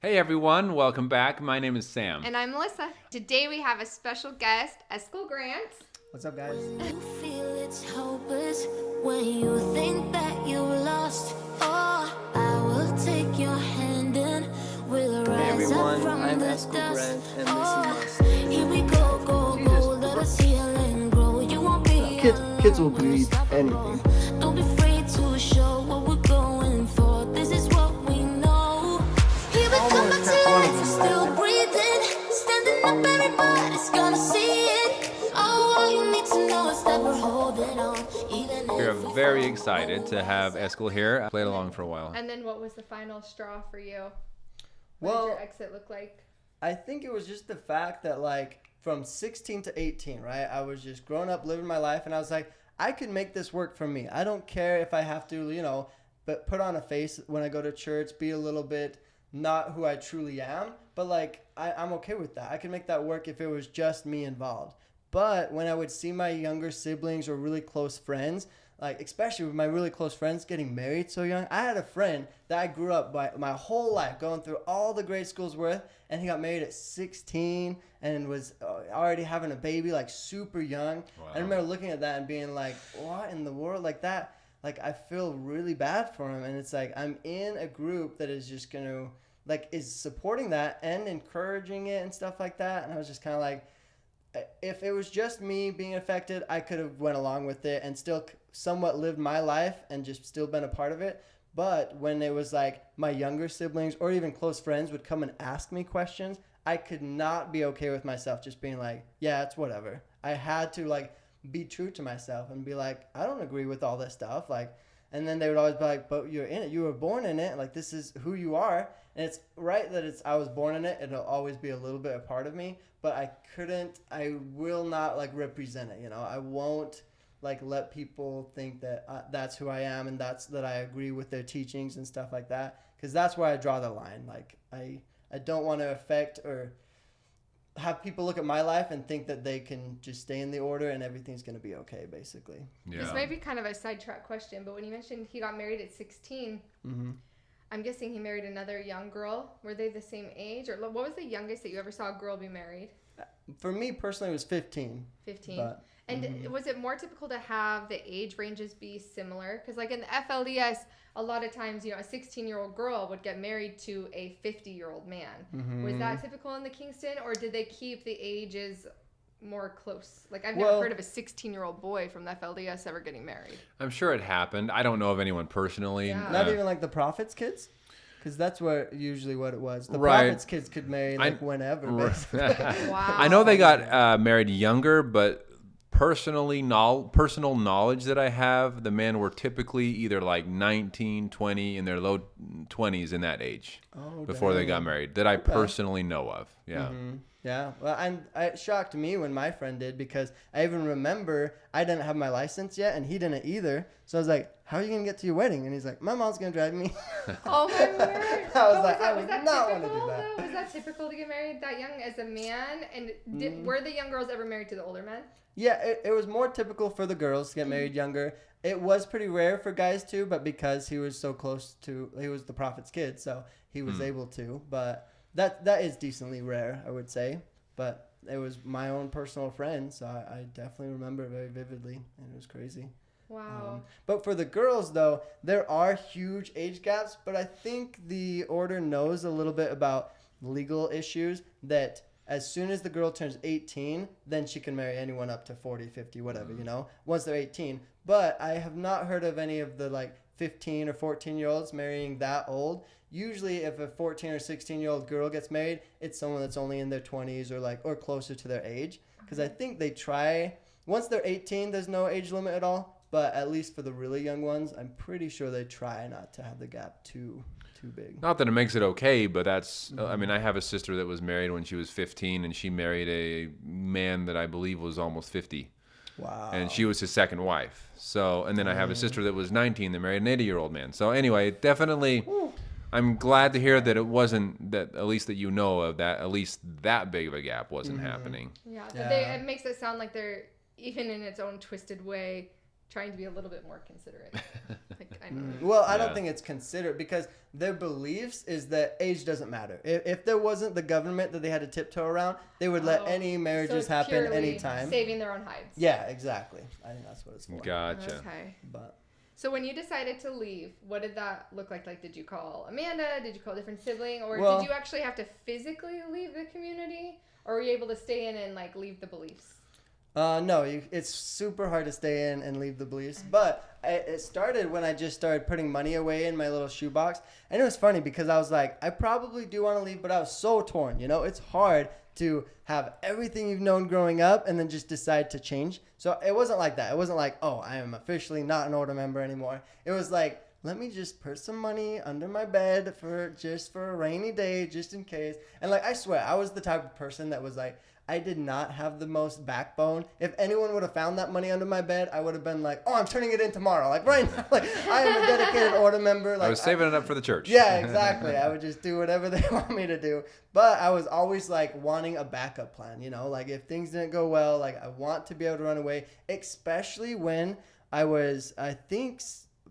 Hey everyone, welcome back. My name is Sam. And I'm Melissa. Today we have a special guest, Eskil Grant. What's up, guys? You feel it's hopeless when you think that you lost. Oh, I will take your hand and we'll rise Hey everyone, up from I'm the Eskil dust. Grant, and Oh, this is my here we go, let us heal and grow. You won't be Kids will believe unstoppable. anything. Don't be afraid to show what we're going for. This is what we know. Here we come back to life, we're still breathing. Standing up, everybody's gonna see it. Oh, all you need to know is that we're holding on. Even We're if we very fall. excited to have Eskil here. Played along for a while. And then what was the final straw for you? What did Well, your exit look like? I think it was just the fact that, like, from 16 to 18, right? I was just growing up, living my life, and I was like, I could make this work for me. I don't care if I have to, but put on a face when I go to church, be a little bit not who I truly am, but, like, I'm okay with that. I could make that work if it was just me involved. But when I would see my younger siblings or really close friends, like especially with my really close friends getting married so young, I had a friend that I grew up by my whole life going through all the grade schools with, and he got married at 16 and was already having a baby like super young. Wow. I remember looking at that and being like, what in the world, like that? Like, I feel really bad for him, and it's like I'm in a group that is just gonna is supporting that and encouraging it and stuff like that, and I was just kind of like, if it was just me being affected, I could have went along with it and still somewhat lived my life and just still been a part of it. But when it was like my younger siblings or even close friends would come and ask me questions, I could not be okay with myself just being like, yeah, it's whatever. I had to be true to myself and be like, I don't agree with all this stuff. And then they would always be like, but you're in it. You were born in it. Like, this is who you are. And it's right that I was born in it. It'll always be a little bit a part of me. But I will not, represent it. I won't, let people think that that's who I am and that I agree with their teachings and stuff like that. Because that's where I draw the line. I don't want to affect or have people look at my life and think that they can just stay in the order and everything's going to be okay, basically. Yeah. This might be kind of a sidetrack question, but when you mentioned he got married at 16, I'm guessing he married another young girl. Were they the same age? Or what was the youngest that you ever saw a girl be married? For me personally, it was 15. 15. But, and was it more typical to have the age ranges be similar? Because in the FLDS, a lot of times, a 16-year-old girl would get married to a 50-year-old man. Was that typical in the Kingston, or did they keep the ages more close? I've never heard of a 16-year-old boy from the FLDS ever getting married. I'm sure it happened. I don't know of anyone personally. Yeah. Not even the Prophet's kids? Because that's usually what it was. The Right. Prophet's kids could marry whenever, basically. Wow. I know they got married younger, but personal knowledge that I have, the men were typically either 19, 20, in their low 20s in that age before they got married that I personally know of. Yeah. Yeah, well, and it shocked me when my friend did, because I even remember I didn't have my license yet and he didn't either. So I was like, how are you going to get to your wedding? And he's like, my mom's going to drive me. Oh my word. I was like, that, I would not want to do that. Though? Was that typical to get married that young as a man? And were the young girls ever married to the older men? Yeah, it was more typical for the girls to get married younger. It was pretty rare for guys too, but because he was so close to, he was the Prophet's kid, so he was able to. But that is decently rare, I would say. But it was my own personal friend, so I definitely remember it very vividly, and it was crazy. Wow. But for the girls, though, there are huge age gaps, but I think the order knows a little bit about legal issues, that as soon as the girl turns 18, then she can marry anyone up to 40, 50, whatever, once they're 18. But I have not heard of any of the 15 or 14-year-olds marrying that old. Usually if a 14 or 16-year-old girl gets married, it's someone that's only in their 20s or closer to their age. Because I think they try, once they're 18, there's no age limit at all. But at least for the really young ones, I'm pretty sure they try not to have the gap too big. Not that it makes it okay, but that's, I mean, I have a sister that was married when she was 15, and she married a man that I believe was almost 50. Wow. And she was his second wife. So, and then I have a sister that was 19 that married an 80-year-old man. So anyway, definitely, I'm glad to hear that it wasn't, that at least that you know of that, at least that big of a gap wasn't happening. Yeah, but it makes it sound like they're, even in its own twisted way, trying to be a little bit more considerate. I know. Well, I don't Yeah. think it's considered because their beliefs is that age doesn't matter. If there wasn't the government that they had to tiptoe around, they would let any So marriages it's happen purely anytime. saving their own hides. Yeah, exactly. I think that's what it's for. Gotcha. Okay. But So when you decided to leave, what did that look like? Like, did you call Amanda? Did you call a different sibling? Or Well- did you actually have to physically leave the community? Or were you able to stay in and, like, leave the beliefs? no, it's super hard to stay in and leave the beliefs. But it started when I just started putting money away in my little shoebox. And it was funny because I was like, I probably do want to leave, but I was so torn. You know, it's hard to have everything you've known growing up and then just decide to change. So it wasn't like that. It wasn't like, oh, I am officially not an order member anymore. It was like, let me just put some money under my bed for a rainy day, just in case. And like, I swear, I was the type of person that was like, I did not have the most backbone. If anyone would have found that money under my bed, I would have been like, oh, I'm turning it in tomorrow. Like right now, like I am a dedicated order member. Like I was saving it up for the church. Yeah, exactly. I would just do whatever they want me to do. But I was always like wanting a backup plan, you know, like if things didn't go well, like I want to be able to run away, especially when I was, I think,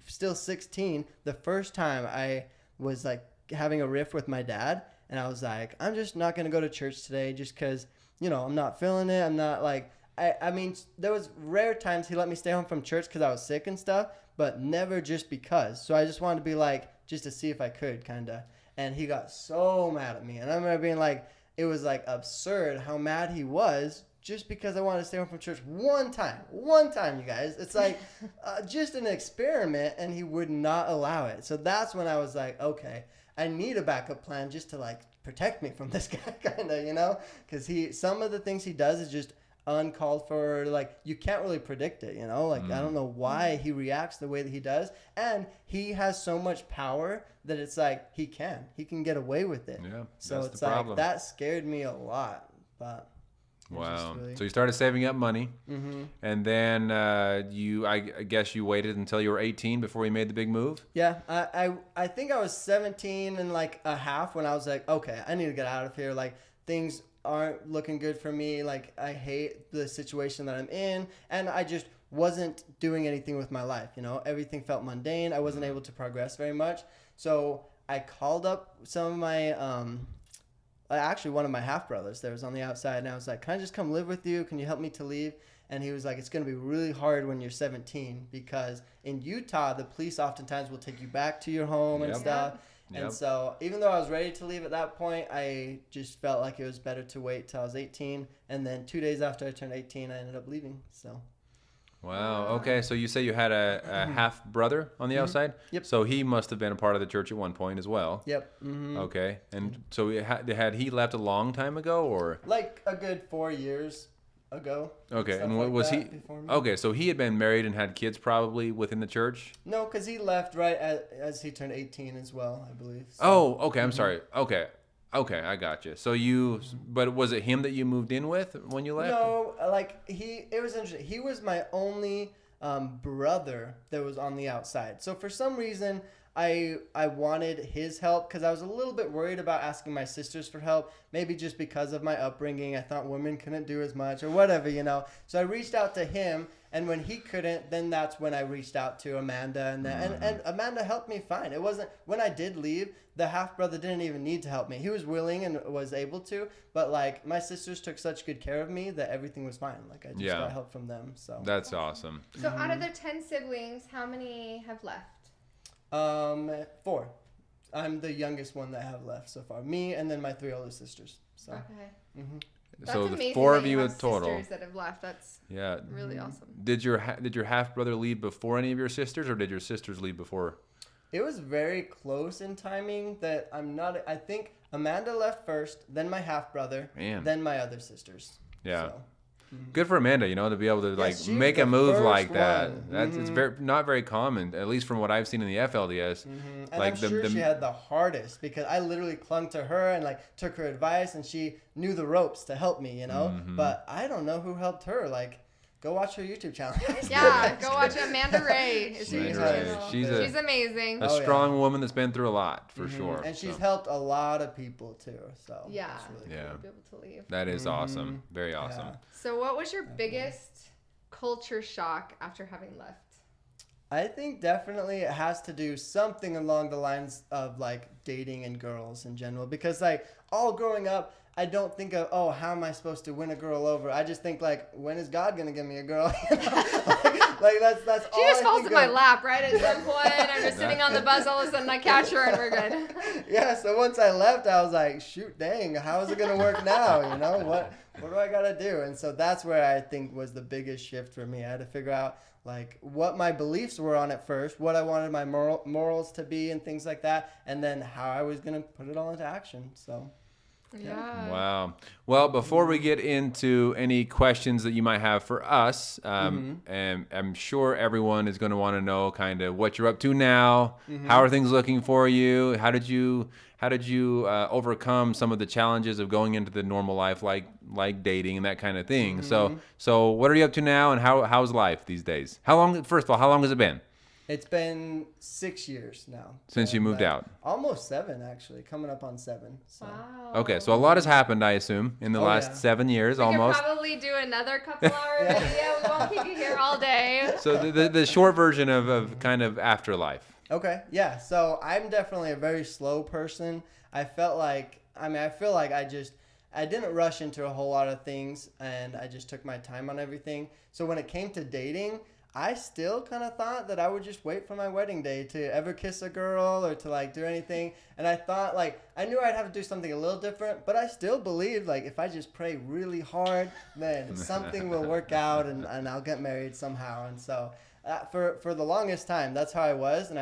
still 16. The first time I was like having a riff with my dad, and I was like, I'm just not going to go to church today just because, you know, I'm not feeling it. I'm not like, I mean, there was rare times he let me stay home from church because I was sick and stuff, but never just because. So I just wanted to be like, just to see if I could kind of. And he got so mad at me. And I remember being like, it was like absurd how mad he was just because I wanted to stay home from church one time, you guys. It's like just an experiment, and he would not allow it. So that's when I was like, okay, I need a backup plan just to like protect me from this guy, kind of, you know, because some of the things he does is just uncalled for. Like you can't really predict it, you know, like I don't know why he reacts the way that he does, and he has so much power that it's like he can get away with it. Yeah, So that's it's the like problem. that scared me a lot, but it was just Wow. really- So you started saving up money, and then I guess you waited until you were 18 before you made the big move. Yeah, I think I was 17 and like a half when I was like, okay, I need to get out of here. Like things aren't looking good for me. Like I hate the situation that I'm in, and I just wasn't doing anything with my life. You know, everything felt mundane. I wasn't able to progress very much. So I called up some of my actually one of my half brothers that was on the outside, and I was like, can I just come live with you? Can you help me to leave? And he was like, it's going to be really hard when you're 17 because in Utah, the police oftentimes will take you back to your home and Yep. stuff. Yep. And so even though I was ready to leave at that point, I just felt like it was better to wait till I was 18. And then 2 days after I turned 18, I ended up leaving. So Wow. Okay. So you say you had a half brother on the outside. Yep. So he must have been a part of the church at one point as well. yep. Mm-hmm. Okay. And so had he left a long time ago, or? Like a good 4 years ago. Okay. stuff And like was he? that before me. Okay. So he had been married and had kids probably within the church. No, because he left right as he turned 18 as well, I believe. So. Oh. Okay. I'm sorry. Okay. Okay. I got you. So but was it him that you moved in with when you left? No, like it was interesting. He was my only brother that was on the outside. So for some reason, I wanted his help because I was a little bit worried about asking my sisters for help. Maybe just because of my upbringing, I thought women couldn't do as much or whatever, you know. So I reached out to him, and when he couldn't, then that's when I reached out to Amanda, and Amanda helped me fine. It wasn't when I did leave, the half brother didn't even need to help me. He was willing and was able to, but like my sisters took such good care of me that everything was fine. Like I just got help from them. So That's awesome. So out of the 10 siblings, how many have left? 4. I'm the youngest one that I have left so far. Me and then my 3 older sisters. So Okay. That's So the amazing 4 that of you in have total. sisters that have left. That's Yeah. really awesome. Did your half brother leave before any of your sisters, or did your sisters leave before? it was very close in timing that I think Amanda left first, then my half brother, Man. then my other sisters. Yeah. So. Good for Amanda, to be able to she make was a the move first like that. one. That's it's not very common, at least from what I've seen in the FLDS. And I'm sure she had the hardest because I literally clung to her and like took her advice, and she knew the ropes to help me, you know. But I don't know who helped her. Like, go watch her YouTube channel. Yeah, go watch Amanda Ray. Is her Amanda YouTube Ray. channel. She's a amazing. a strong woman that's been through a lot for sure. And she's so. helped a lot of people too. So Yeah. it's really Yeah. To be able to leave. That is awesome. Very awesome. Yeah. So what was your biggest culture shock after having left? I think definitely it has to do something along the lines of like dating and girls in general, because like all growing up, I don't think of, oh, how am I supposed to win a girl over? I just think like, when is God gonna give me a girl? You know? like that's all. She just I falls think in my of. lap, right? At some point, I'm just sitting on the bus. All of a sudden, I catch her, and we're good. Yeah. So once I left, I was like, shoot, dang, how is it gonna work now? You know what do I gotta do? And so that's where I think was the biggest shift for me. I had to figure out like what my beliefs were on it first, what I wanted my morals to be, and things like that, and then how I was gonna put it all into action. So. Yeah. Wow. Well, before we get into any questions that you might have for us, and I'm sure everyone is going to want to know kind of what you're up to now. How are things looking for you? How did you overcome some of the challenges of going into the normal life, like dating and that kind of thing? So what are you up to now, and how's life these days? First of all, how long has it been? It's been 6 years now. Since you moved out? Almost 7, actually. Coming up on 7. So. Wow. Okay, so a lot has happened, I assume, in the last 7 years, We almost. could probably do another couple hour video. We won't keep you here all day. So the short version of kind of afterlife. Okay, yeah. So I'm definitely a very slow person. I feel like I didn't rush into a whole lot of things, and I just took my time on everything. So when it came to dating, I still kind of thought that I would just wait for my wedding day to ever kiss a girl or to like do anything. And I thought like, I knew I'd have to do something a little different, but I still believed like if I just pray really hard, then something will work out and I'll get married somehow. And so for the longest time, that's how I was. And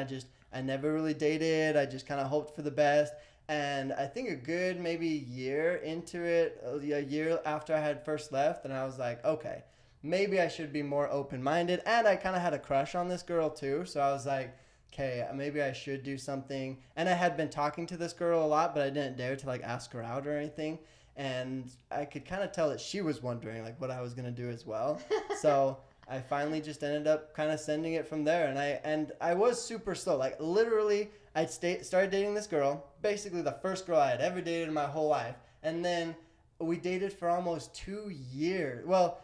I never really dated. I just kind of hoped for the best. And I think a good maybe year into it, a year after I had first left, and I was like, okay, maybe I should be more open-minded. And I kind of had a crush on this girl too. So I was like, okay, maybe I should do something. And I had been talking to this girl a lot, but I didn't dare to like ask her out or anything. And I could kind of tell that she was wondering like what I was going to do as well. So I finally just ended up kind of sending it from there. And I was super slow. Like literally I started dating this girl, basically the first girl I had ever dated in my whole life. And then we dated for almost 2 years. Well,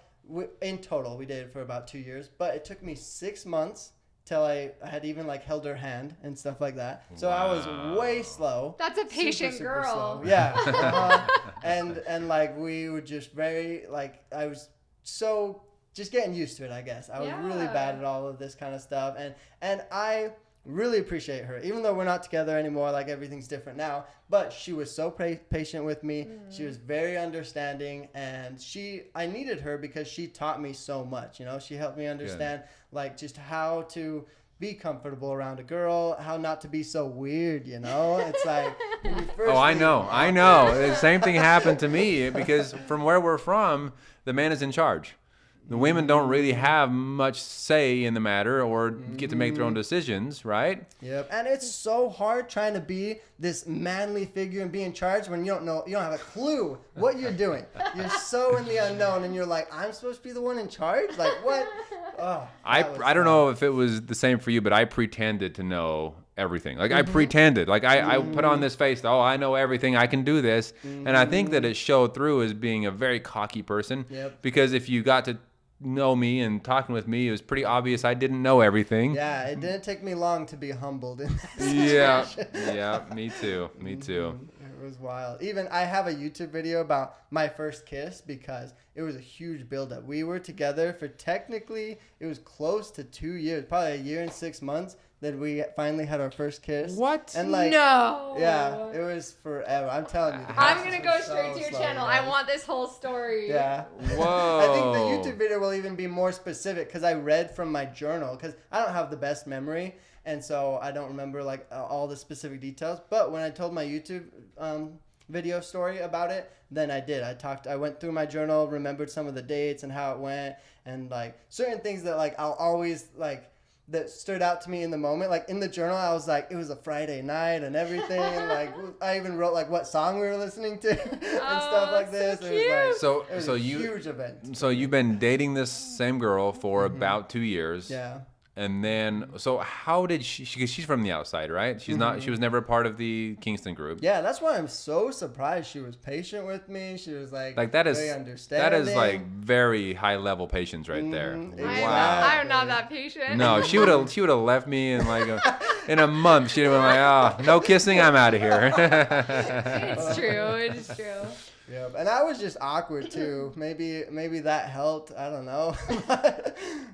in total, we dated for about 2 years, but it took me 6 months till I had even like held her hand and stuff like that. So I was way slow. That's a patient super girl. Slow. Yeah. And like we were just very like I was so just getting used to it. I guess I was really bad at all of this kind of stuff, and I really appreciate her, even though we're not together anymore. Like everything's different now, but she was so patient with me. She was very understanding, and I needed her because she taught me so much. You know, she helped me understand like just how to be comfortable around a girl, how not to be so weird. You know, it's like when you first I know. The same thing happened to me because from where we're from, the man is in charge. The women don't really have much say in the matter or get to make their own decisions, right? Yep. And it's so hard trying to be this manly figure and be in charge when you don't have a clue what you're doing. You're so in the unknown and you're like, I'm supposed to be the one in charge? Like what? Oh, I don't know if it was the same for you, but I pretended to know everything. Like I pretended, like I put on this face, oh, I know everything, I can do this. And I think that it showed through as being a very cocky person. Yep. Because if you got to know me and talking with me, it was pretty obvious I didn't know everything. Yeah, it didn't take me long to be humbled in that situation. Yeah, me too. It was wild. Even I have a YouTube video about my first kiss because it was a huge buildup. We were together for technically, it was close to 2 years, probably a year and 6 months that we finally had our first kiss. What? And like, no. Yeah, it was forever. I'm telling you. I'm going to go straight to your channel. I want this whole story. Yeah. Whoa. I think the YouTube video will even be more specific because I read from my journal because I don't have the best memory. And so I don't remember like all the specific details. But when I told my YouTube video story about it, then I did. I went through my journal, remembered some of the dates and how it went. And like certain things that like I'll always like that stood out to me in the moment. Like in the journal, I was like, it was a Friday night and everything. And like I even wrote like what song we were listening to and stuff like this. So it was like so a huge event. So you've been dating this same girl for about 2 years. Yeah. And then, so how did cause she's from the outside, right? She's not, she was never a part of the Kingston group. Yeah, that's why I'm so surprised. She was patient with me. She was like that is, very understanding. that is like very high level patience right there. Wow. I'm not that patient. No, she would have left me in like in a month. She'd have been like, oh, no kissing, I'm out of here. It's true. It's true. Yeah, and I was just awkward too. Maybe that helped. I don't know.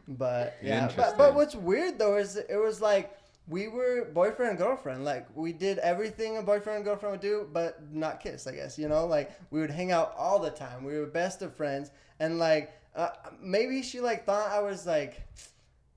But yeah. But what's weird though is it was like we were boyfriend and girlfriend. Like we did everything a boyfriend and girlfriend would do, but not kiss, I guess. You know, like we would hang out all the time. We were best of friends, and like maybe she like thought I was like,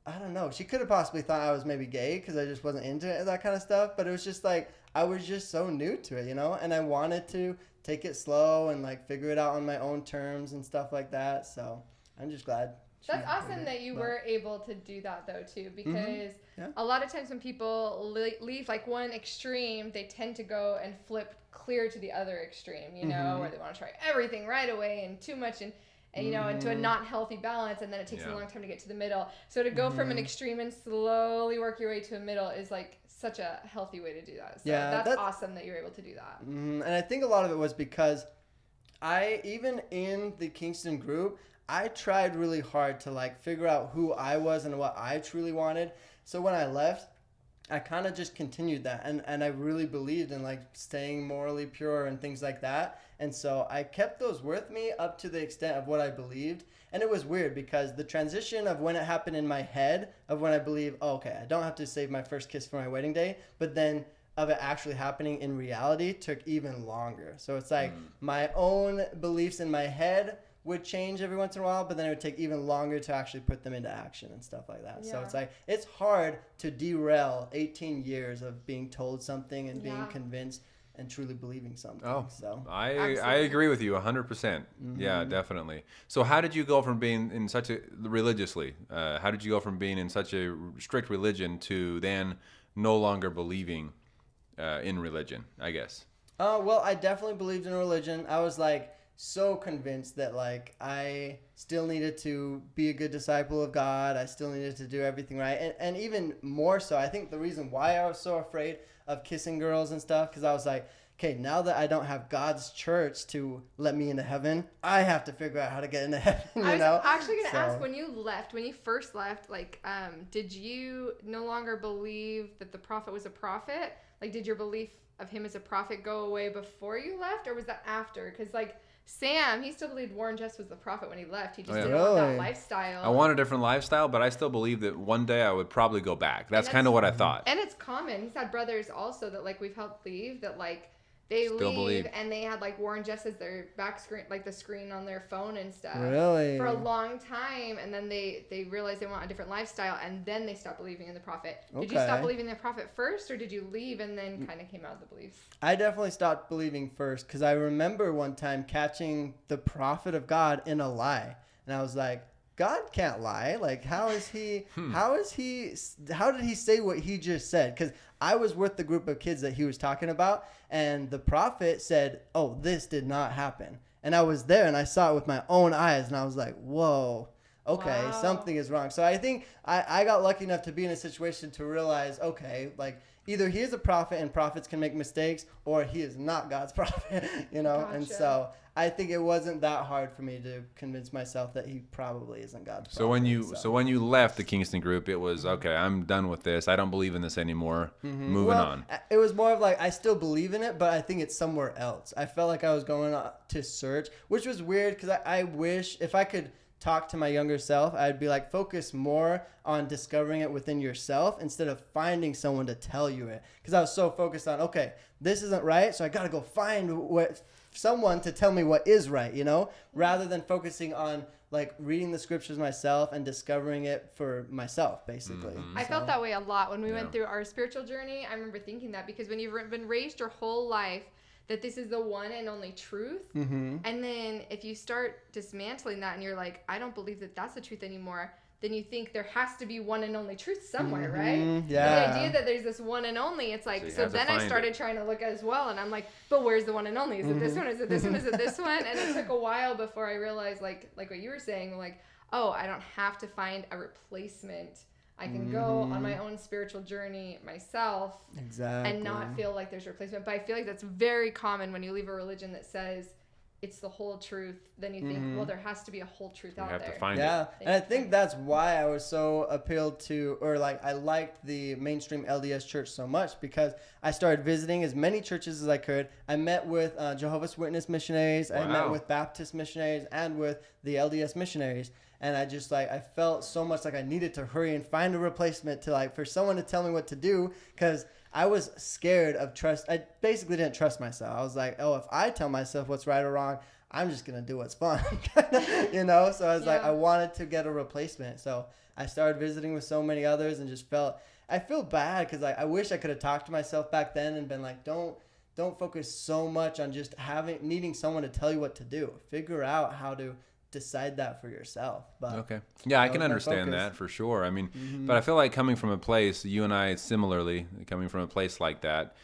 I don't know. She could have possibly thought I was maybe gay because I just wasn't into it, that kind of stuff. But it was just like I was just so new to it, you know, and I wanted to take it slow and like figure it out on my own terms and stuff like that. So I'm just glad. That's awesome that you were able to do that though too, because a lot of times when people leave like one extreme, they tend to go and flip clear to the other extreme, you know, where they want to try everything right away and too much and you know, into a not healthy balance, and then it takes a long time to get to the middle. So to go from an extreme and slowly work your way to a middle is like such a healthy way to do that. So that's awesome that you're able to do that. And I think a lot of it was because even in the Kingston group, I tried really hard to like figure out who I was and what I truly wanted. So when I left, I kind of just continued that, and I really believed in like staying morally pure and things like that. And so I kept those with me up to the extent of what I believed. And it was weird because the transition of when it happened in my head of when I believe, oh, okay, I don't have to save my first kiss for my wedding day, but then of it actually happening in reality took even longer. So it's like my own beliefs in my head would change every once in a while, but then it would take even longer to actually put them into action and stuff like that. So it's like, it's hard to derail 18 years of being told something and being convinced and truly believing something. Oh, so I agree with you 100%. Yeah, definitely. So how did you go from being in such a religiously? How did you go from being in such a strict religion to then no longer believing in religion? I guess. Well, I definitely believed in religion. I was like so convinced that like I still needed to be a good disciple of God. I still needed to do everything right, and even more so, I think the reason why I was so afraid of kissing girls and stuff, because I was like, okay, now that I don't have God's church to let me into heaven, I have to figure out how to get into heaven, you know? I was actually going to ask, when you first left, like, did you no longer believe that the prophet was a prophet? Like, did your belief of him as a prophet go away before you left, or was that after? Because, like, Sam, he still believed Warren Jeffs was the prophet when he left. He just didn't want that lifestyle. I want a different lifestyle, but I still believe that one day I would probably go back. That's kind of what I thought. And it's common. He's had brothers also that, like, we've helped leave that, like, they still leave and they had like Warren Jeffs as their back screen, like the screen on their phone and stuff. Really? For a long time, and then they realized they want a different lifestyle, and then they stopped believing in the prophet. Did you stop believing in the prophet first, or did you leave and then kind of came out of the beliefs? I definitely stopped believing first, because I remember one time catching the prophet of God in a lie, and I was like, God can't lie. Like, how did he say what he just said? Because I was with the group of kids that he was talking about, and the prophet said, oh, this did not happen. And I was there, and I saw it with my own eyes, and I was like, whoa, okay, something is wrong. So I think I got lucky enough to be in a situation to realize, okay, like, either he is a prophet and prophets can make mistakes, or he is not God's prophet, you know? Gotcha. And so I think it wasn't that hard for me to convince myself that he probably isn't God's prophet. So when you left the Kingston group, it was, okay, I'm done with this. I don't believe in this anymore. Moving on. It was more of like, I still believe in it, but I think it's somewhere else. I felt like I was going to search, which was weird, because I wish if I could talk to my younger self, I'd be like, focus more on discovering it within yourself instead of finding someone to tell you it. Because I was so focused on, okay, this isn't right, so I got to go find someone to tell me what is right, you know, rather than focusing on like reading the scriptures myself and discovering it for myself, basically. I felt that way a lot when we went through our spiritual journey. I remember thinking that, because when you've been raised your whole life that this is the one and only truth. And then if you start dismantling that and you're like, I don't believe that that's the truth anymore, then you think there has to be one and only truth somewhere, right? Yeah. The idea that there's this one and only, it's like, so then I started trying to look as well, and I'm like, but where's the one and only? Is it this one? Is it this one? Is it this one? And it took a while before I realized, like what you were saying, like, oh, I don't have to find a replacement I can go on my own spiritual journey myself Exactly. and not feel like there's replacement. But I feel like that's very common when you leave a religion that says it's the whole truth. Then you think, well, there has to be a whole truth out there. You have to find Yeah, it. and I think that's why I was so appealed to, or like I liked the mainstream LDS church so much, because I started visiting as many churches as I could. I met with Jehovah's Witness missionaries. I met Wow. with Baptist missionaries and with the LDS missionaries. And I just like, I felt so much like I needed to hurry and find a replacement to like, for someone to tell me what to do. Cause I was scared of trust. I basically didn't trust myself. I was like, oh, if I tell myself what's right or wrong, I'm just going to do what's fun, you know? So I was like, I wanted to get a replacement. So I started visiting with so many others and just I feel bad. Cause I wish I could have talked to myself back then and been like, don't focus so much on just needing someone to tell you what to do. Figure out how to decide that for yourself. But Okay. Yeah, I that can was my understand focus. that for sure. I mean, but I feel like coming from a place, you and I similarly, coming from a place like that,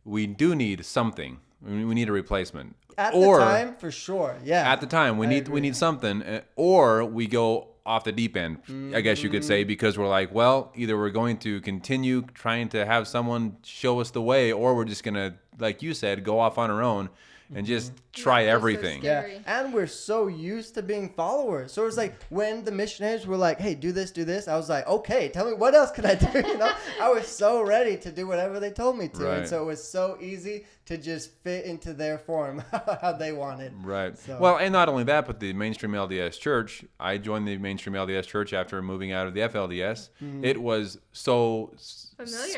we do need something. We need a replacement. At the time, for sure. Yeah. At the time, we need something, or we go off the deep end, I guess you could say, because we're like, well, either we're going to continue trying to have someone show us the way, or we're just going to, like you said, go off on our own and just try That feels so everything. scary. Yeah, and we're so used to being followers. So it's like when the missionaries were like, "Hey, do this," I was like, "Okay, tell me what else can I do?" You know, I was so ready to do whatever they told me to, Right. and so it was so easy to just fit into their form how they wanted. Right. So- Well, and not only that, but the mainstream LDS church. I joined the mainstream LDS church after moving out of the FLDS. It was so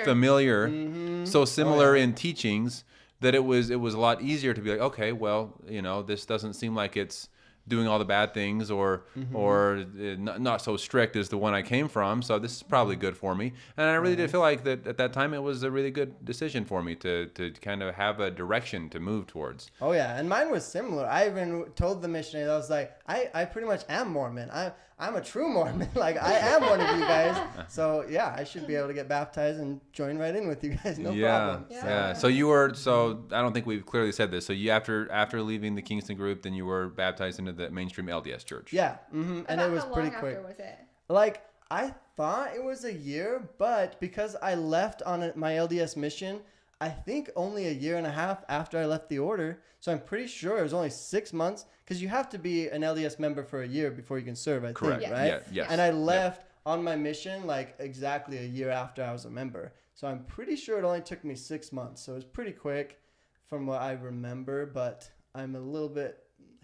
familiar, so similar in teachings that it was a lot easier to be like, okay, well, you know, this doesn't seem like it's doing all the bad things or not so strict as the one I came from. So this is probably good for me. And I really did feel like that at that time it was a really good decision for me to kind of have a direction to move towards. Oh yeah, and mine was similar. I even told the missionary, I was like, I pretty much am Mormon. I'm a true Mormon. Like I am one of you guys. So yeah, I should be able to get baptized and join right in with you guys. No problem. Yeah. So I don't think we've clearly said this. So you after leaving the Kingston group, then you were baptized into the mainstream LDS church. Yeah. And it was how pretty long quick. after was it? Like I thought it was a year, but because I left on my LDS mission, I think only a year and a half after I left the order. So I'm pretty sure it was only 6 months, because you have to be an LDS member for a year before you can serve, I Correct. think, Yes. right? Yeah, yes. And I left on my mission like exactly a year after I was a member. So I'm pretty sure it only took me 6 months. So it was pretty quick from what I remember, but I'm a little bit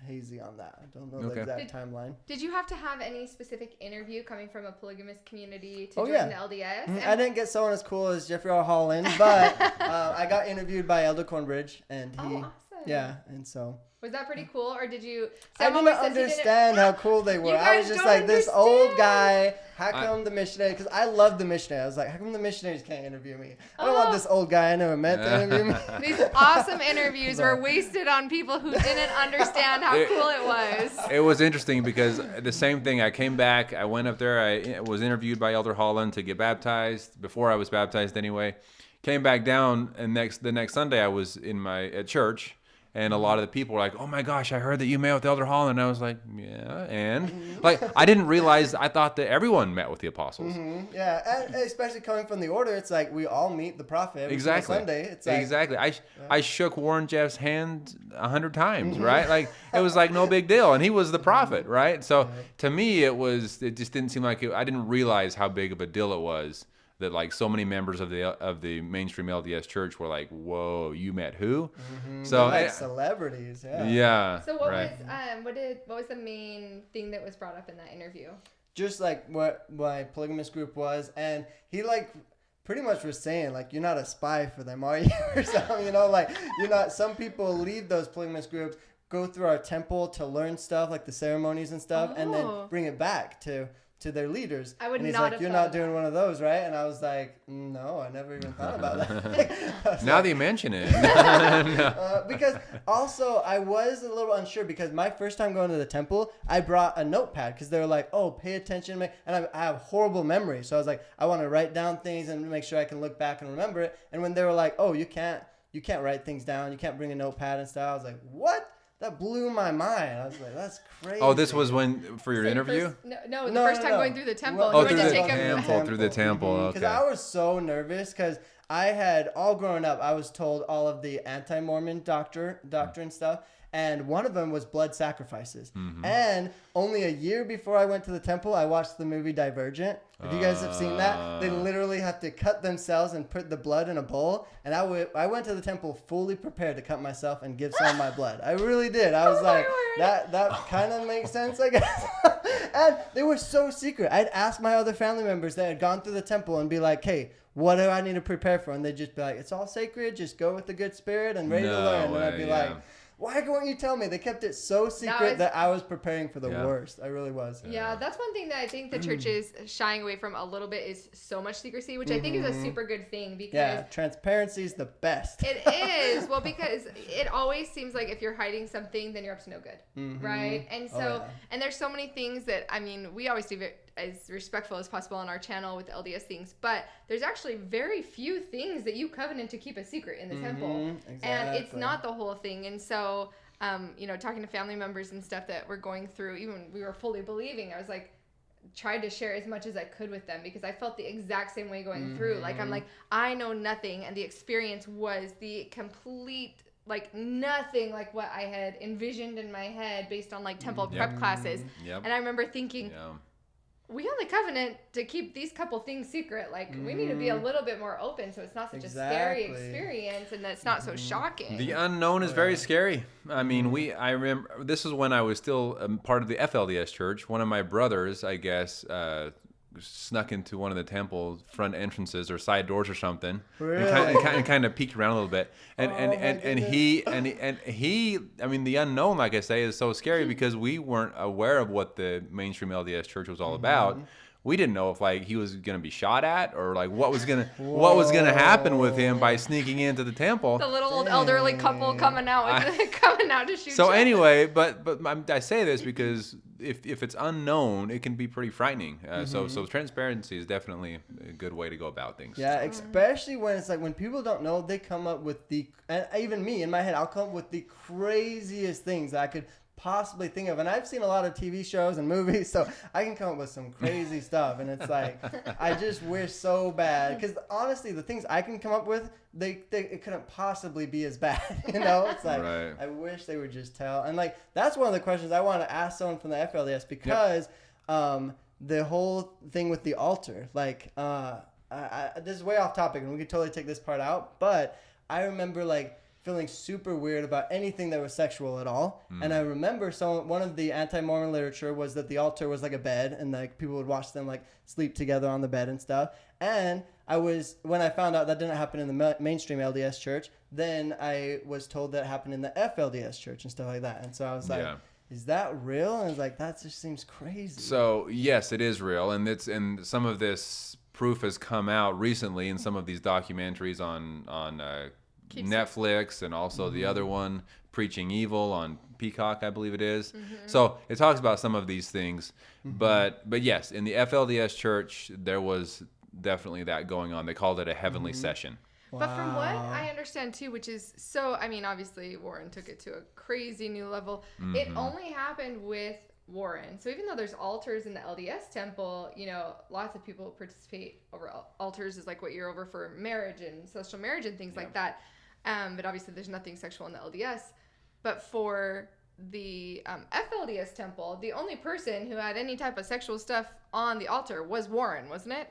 hazy on that. I don't know the exact timeline. Did you have to have any specific interview coming from a polygamous community to Oh, join yeah. the LDS? I didn't get someone as cool as Jeffrey R. Holland, but I got interviewed by Elder Cornbridge, and he, awesome. yeah, and so Was that pretty cool, or did you? I Sam didn't always says he understand how cool they were. You I was guys just don't like this old understand. guy. How come the missionary? Because I love the missionary. I was like, how come the missionaries can't interview me? I don't want this old guy I never met to interview me. These awesome interviews were wasted on people who didn't understand how cool it was. It was interesting because the same thing. I came back. I went up there. I was interviewed by Elder Holland to get baptized before I was baptized anyway. Came back down, and the next Sunday I was at church, and a lot of the people were like, "Oh my gosh, I heard that you met with Elder Holland." And I was like, "Yeah," and like I didn't realize. I thought that everyone met with the apostles. Yeah, and especially coming from the order, it's like we all meet the prophet every single Exactly. Sunday. It's like, Exactly. I shook Warren Jeff's hand 100 times, right? Like it was like no big deal, and he was the prophet, right? So to me, it just didn't seem like I didn't realize how big of a deal it was that like so many members of the mainstream LDS church were like, "Whoa, you met who?" So like celebrities, yeah. yeah. So what right. what was the main thing that was brought up in that interview? Just like what my polygamous group was, and he like pretty much was saying like, you're not a spy for them, are you? Or something, you know, like you're not. Some people leave those polygamous groups, go through our temple to learn stuff like the ceremonies and stuff, and then bring it back to their leaders. I would and he's not like, have you're thought not of doing that. one of those, right? And I was like, no, I never even thought about that. I was Now like, that you mention it, because also I was a little unsure, because my first time going to the temple, I brought a notepad because they were like, oh, pay attention. And I have horrible memory. So I was like, I want to write down things and make sure I can look back and remember it. And when they were like, oh, you can't write things down, you can't bring a notepad and stuff, I was like, what? that blew my mind. I was like, that's crazy. Oh, this was for your interview? The first time going through the temple. Well, through went the to take temple. Through the temple. Okay. Because I was so nervous because I had all growing up, I was told all of the anti-Mormon doctrine stuff. And one of them was blood sacrifices. And only a year before I went to the temple, I watched the movie Divergent. If you guys have seen that, they literally have to cut themselves and put the blood in a bowl. And I went to the temple fully prepared to cut myself and give some of my blood. I really did. I was like, that kind of makes sense, I guess. And they were so secret. I'd ask my other family members that had gone through the temple and be like, hey, what do I need to prepare for? And they'd just be like, it's all sacred. Just go with the good spirit and ready to learn. And I'd be like, why won't you tell me? They kept it so secret that I was preparing for the worst. I really was. Yeah, that's one thing that I think the church is shying away from a little bit is so much secrecy, which I think is a super good thing because transparency is the best. It is. Well, because it always seems like if you're hiding something, then you're up to no good, right? And so, and there's so many things that, I mean, we always do it as respectful as possible on our channel with LDS things, but there's actually very few things that you covenant to keep a secret in the temple. Exactly. And it's not the whole thing. And so, talking to family members and stuff that we're going through, even we were fully believing, I was like, tried to share as much as I could with them because I felt the exact same way going through. Like, I'm like, I know nothing. And the experience was the complete, like, nothing like what I had envisioned in my head based on, like, temple prep classes. And I remember thinking, we only covenant to keep these couple things secret. Like, we need to be a little bit more open so it's not such a scary experience and that's not so shocking. The unknown is very scary. I mean, I remember, this is when I was still part of the FLDS church. One of my brothers, I guess, snuck into one of the temple front entrances or side doors or something, and kind of peeked around a little bit. And he, I mean, the unknown, like I say, is so scary because we weren't aware of what the mainstream LDS church was all about. We didn't know if like he was gonna be shot at or like what was gonna happen with him by sneaking into the temple. The little old elderly couple coming out to shoot. So anyway, but I say this because if it's unknown, it can be pretty frightening. So transparency is definitely a good way to go about things. Yeah, especially when it's like when people don't know, they come up with and even me in my head, I'll come up with the craziest things that I could possibly think of. And I've seen a lot of TV shows and movies, so I can come up with some crazy stuff. And it's like, I just wish so bad. Because honestly, the things I can come up with, it couldn't possibly be as bad. It's like, I wish they would just tell. And like, that's one of the questions I want to ask someone from the FLDS because the whole thing with the altar, like, this is way off topic and we could totally take this part out, but I remember like feeling super weird about anything that was sexual at all. And I remember one of the anti-Mormon literature was that the altar was like a bed and like people would watch them like sleep together on the bed and stuff. And when I found out that didn't happen in the mainstream LDS church, then I was told that happened in the FLDS church and stuff like that. And so I was like, is that real? And I was like, that just seems crazy. So yes, it is real. And some of this proof has come out recently in some of these documentaries on Netflix and also the other one, Preaching Evil on Peacock, I believe it is. So it talks about some of these things, but yes, in the FLDS church there was definitely that going on. They called it a heavenly session. But from what I understand too, which is so, I mean, obviously Warren took it to a crazy new level. It only happened with Warren. So even though there's altars in the LDS temple, lots of people participate over altars is like what you're over for marriage and social marriage and things like that. But obviously there's nothing sexual in the LDS. But for the FLDS temple, the only person who had any type of sexual stuff on the altar was Warren, wasn't it?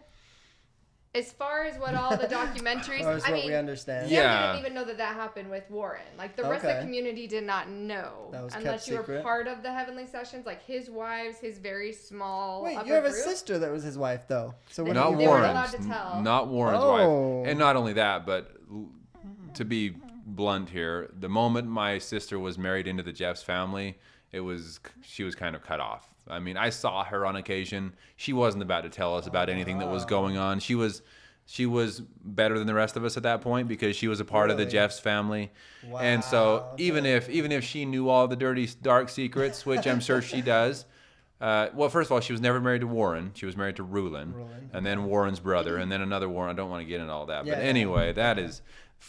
As far as what all the documentaries, I mean, we understand. You didn't even know that happened with Warren. Like the rest of the community did not know, unless you were part of the heavenly sessions. Like his wives, his very small. Wait, you have a sister that was his wife, though. So not they weren't allowed to tell. Not Warren's wife, and not only that, but to be blunt here, the moment my sister was married into the Jeffs family, she was kind of cut off. I mean, I saw her on occasion. She wasn't about to tell us about anything that was going on. She was better than the rest of us at that point because she was a part of the Jeffs family. Wow. And so even if she knew all the dirty, dark secrets, which I'm sure she does, well, first of all, she was never married to Warren. She was married to Rulin. And then Warren's brother, and then another Warren. I don't want to get into all that. But anyway, that is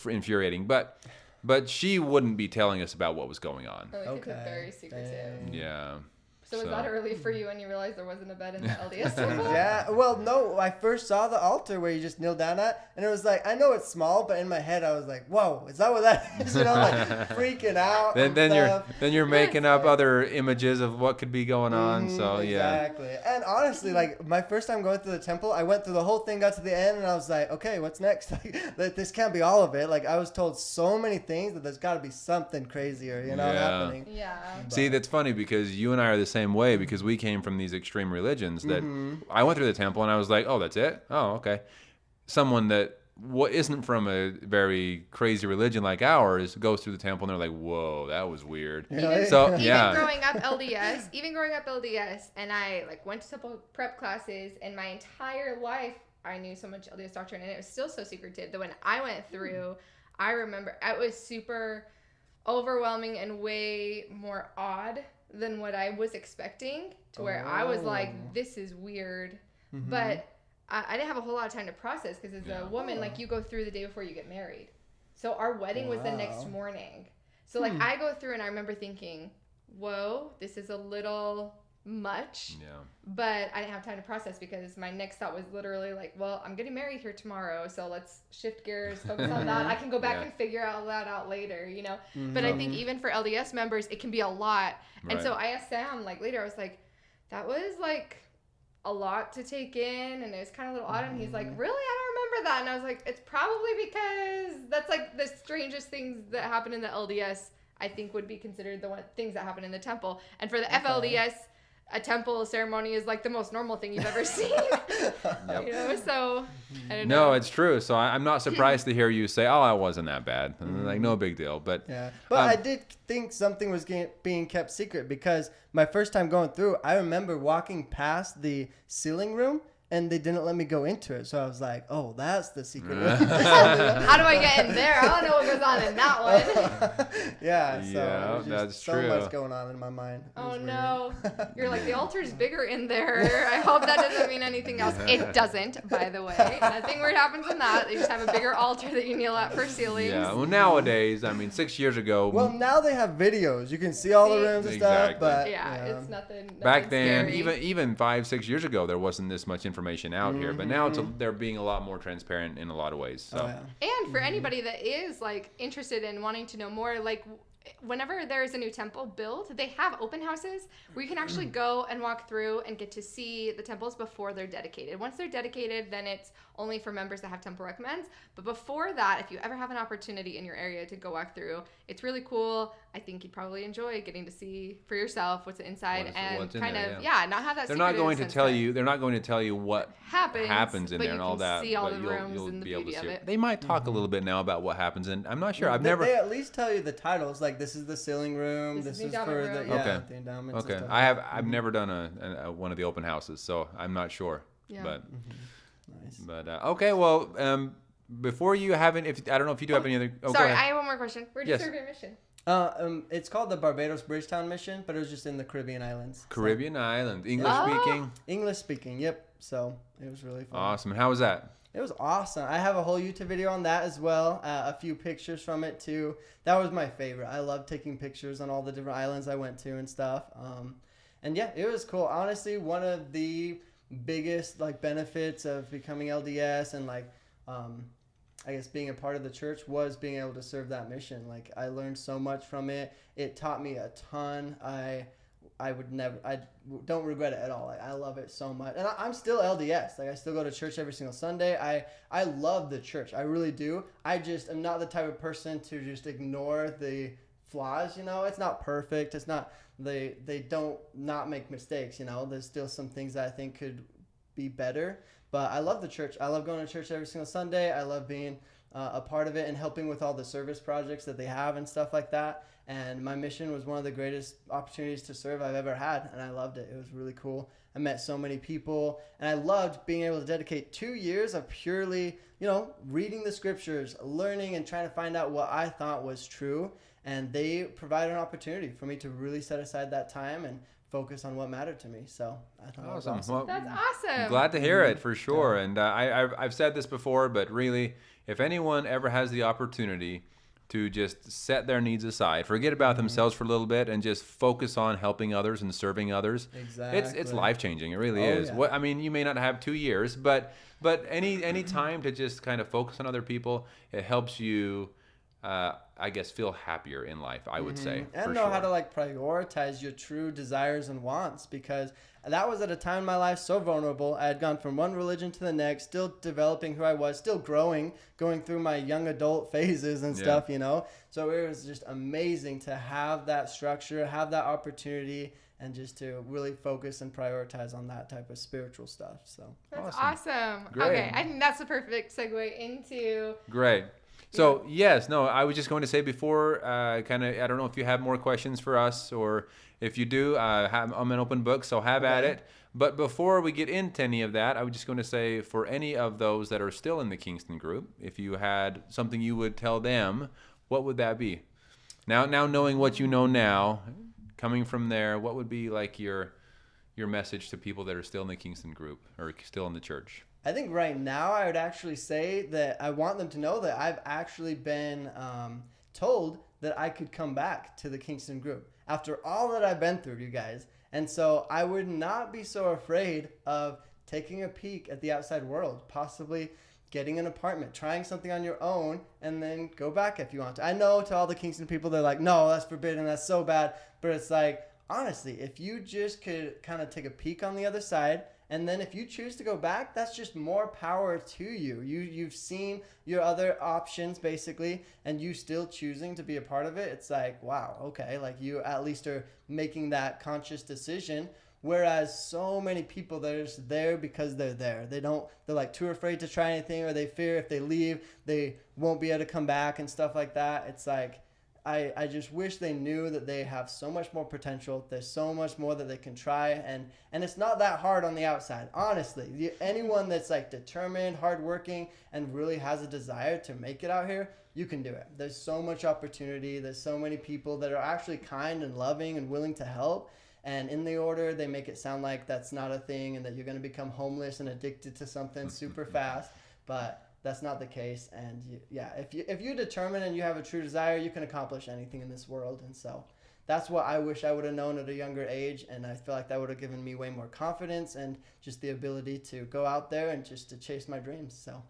infuriating. But But she wouldn't be telling us about what was going on. Or, like, it's Okay. very secretive. Dang. Yeah. So was that early for you when you realized there wasn't a bed in the LDS temple? Yeah, well, no, I first saw the altar where you just kneel down at, and it was like, I know it's small, but in my head I was like, whoa, is that what that is? You know, like freaking out. Then you're making up other images of what could be going on. So yeah. Exactly. And honestly, like my first time going through the temple, I went through the whole thing, got to the end, and I was like, okay, what's next? Like, this can't be all of it. Like I was told so many things that there's got to be something crazier, you know, happening. Yeah. See, that's funny because you and I are the same way because we came from these extreme religions that I went through the temple and I was like, oh, that's it? Oh, okay. Someone that isn't from a very crazy religion like ours goes through the temple and they're like, whoa, that was weird. Really? So, Even yeah. growing up LDS, and I like went to temple prep classes, and my entire life I knew so much LDS doctrine, and it was still so secretive that when I went through, I remember it was super overwhelming and way more odd than what I was expecting, to where I was like, this is weird. But I didn't have a whole lot of time to process because as a woman, like you go through the day before you get married. So our wedding was the next morning. So like I go through and I remember thinking, whoa, this is a little much. Yeah. But I didn't have time to process because my next thought was literally like, well, I'm getting married here tomorrow, so let's shift gears, focus on that. I can go back and figure all that out later, you know? But I think even for LDS members, it can be a lot. And so I asked Sam, like later, I was like, that was like a lot to take in, and it was kind of a little odd. And he's like, really? I don't remember that. And I was like, it's probably because that's like the strangest things that happen in the LDS, I think would be considered the things that happen in the temple. And for the FLDS, a temple ceremony is like the most normal thing you've ever seen. You know, so I don't know. No, it's true. So I'm not surprised to hear you say, "Oh, I wasn't that bad." Like, no big deal. But I did think something was being kept secret because my first time going through, I remember walking past the sealing room. And they didn't let me go into it. So I was like, oh, that's the secret room. How do I get in there? I don't know what goes on in that one. Yeah, yeah, that's so true. So much going on in my mind. Oh, no. You're like, the altar's bigger in there. I hope that doesn't mean anything else. It doesn't, by the way. Nothing weird happens in that. You just have a bigger altar that you kneel at for sealings. Yeah, well, nowadays, I mean, 6 years ago. Well, now they have videos. You can see all the rooms and stuff. But it's nothing back then, scary. even 5-6 years ago, there wasn't this much information out here, but now they're being a lot more transparent in a lot of ways. So. And for anybody that is like interested in wanting to know more, like whenever there's a new temple built, they have open houses where you can actually go and walk through and get to see the temples before they're dedicated. Once they're dedicated, then it's only for members that have temple recommends. But before that, if you ever have an opportunity in your area to go walk through, it's really cool. I think you'd probably enjoy getting to see for yourself what's inside what's kind there, of not have that. They're not going to tell you. They're not going to tell you what happens in but there and all that. See all but the rooms you'll and the be able beauty to see of it. it. They might talk a little bit now about what happens, and I'm not sure. They at least tell you the titles. Like this is the sealing room. This is for room. the endowments. Okay. And stuff. I've never done a one of the open houses, so I'm not sure. Yeah. But Nice. but okay. Well, before you haven't, I don't know if you do have any other. Oh, sorry, go I ahead. have one more question. Where did you serve your mission? It's called the Barbados Bridgetown Mission, but it was just in the Caribbean islands. Caribbean island, English speaking. English speaking, yep. So it was really fun. Awesome. How was that? It was awesome. I have a whole YouTube video on that as well. A few pictures from it too. That was my favorite. I love taking pictures on all the different islands I went to and stuff. And yeah, it was cool. Honestly, one of the biggest like benefits of becoming LDS and like I guess being a part of the church was being able to serve that mission. Like I learned so much from it. It taught me a ton. I don't regret it at all. Like, I love it so much. And I'm still LDS. Like I still go to church every single Sunday. I love the church. I really do. I just am not the type of person to just ignore the flaws, you know. It's not perfect. It's not they don't not make mistakes, you know. There's still some things that I think could be better. But I love the church. I love going to church every single Sunday. I love being a part of it and helping with all the service projects that they have and stuff like that. And my mission was one of the greatest opportunities to serve I've ever had, and I loved it. It was really cool. I met so many people, and I loved being able to dedicate 2 years of purely, you know, reading the scriptures, learning, and trying to find out what I thought was true. And they provided an opportunity for me to really set aside that time and focus on what mattered to me. So I thought that was awesome. Well, that's awesome. I'm glad to hear it for sure. And I've said this before, but really, if anyone ever has the opportunity, to just set their needs aside, forget about themselves for a little bit, and just focus on helping others and serving others. Exactly. It's life changing. It really Oh, is. yeah. What I mean, you may not have 2 years, but any time to just kind of focus on other people, it helps you. I guess feel happier in life, I would say. And know how to like prioritize your true desires and wants, because that was at a time in my life so vulnerable. I had gone from one religion to the next, still developing who I was, still growing, going through my young adult phases and stuff, you know. So it was just amazing to have that structure, have that opportunity, and just to really focus and prioritize on that type of spiritual stuff. So That's awesome. Great. Okay, I think that's the perfect segue into. Great. So yes, no, I was just going to say before, kind of, I don't know if you have more questions for us, or if you do, I'm an open book, so have at it. But before we get into any of that, I was just going to say, for any of those that are still in the Kingston group, if you had something you would tell them, what would that be? Now knowing what you know now, coming from there, what would be like your message to people that are still in the Kingston group or still in the church? I think right now I would actually say that I want them to know that I've actually been told that I could come back to the Kingston group after all that I've been through, you guys. And so I would not be so afraid of taking a peek at the outside world, possibly getting an apartment, trying something on your own, and then go back if you want to. I know to all the Kingston people, they're like, no, that's forbidden, that's so bad. But it's like, honestly, if you just could kind of take a peek on the other side, and then if you choose to go back, that's just more power to you. You've seen your other options, basically, and you still choosing to be a part of it. It's like, wow, okay, like you at least are making that conscious decision. Whereas so many people that are just there because they're there. They're like too afraid to try anything, or they fear if they leave, they won't be able to come back and stuff like that. It's like, I just wish they knew that they have so much more potential. There's so much more that they can try, and it's not that hard on the outside. Honestly, anyone that's like determined, hardworking, and really has a desire to make it out here, you can do it. There's so much opportunity. There's so many people that are actually kind and loving and willing to help. And in the order, they make it sound like that's not a thing and that you're going to become homeless and addicted to something super fast. But that's not the case. And if you determine and you have a true desire, you can accomplish anything in this world. And so that's what I wish I would have known at a younger age. And I feel like that would have given me way more confidence and just the ability to go out there and just to chase my dreams. So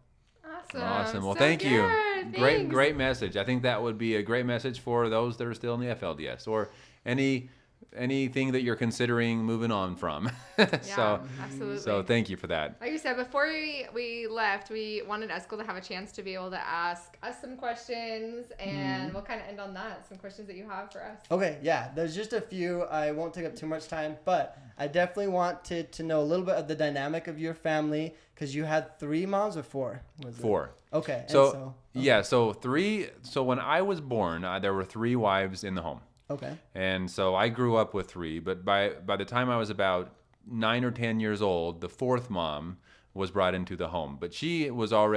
Awesome. Well, So thank you. good. Great message. I think that would be a great message for those that are still in the FLDS or anything that you're considering moving on from. Absolutely. So thank you for that. Like you said, before we left, we wanted Eskel to have a chance to be able to ask us some questions, and we'll kind of end on that. Some questions that you have for us. Okay, yeah, there's just a few. I won't take up too much time, but I definitely want to know a little bit of the dynamic of your family, because you had 3 moms or 4? Was it? 4. Okay. So so 3. So when I was born, there were 3 wives in the home. Okay. And so I grew up with 3, but by the time I was about 9 or 10 years old, the 4th mom was brought into the home. But she was a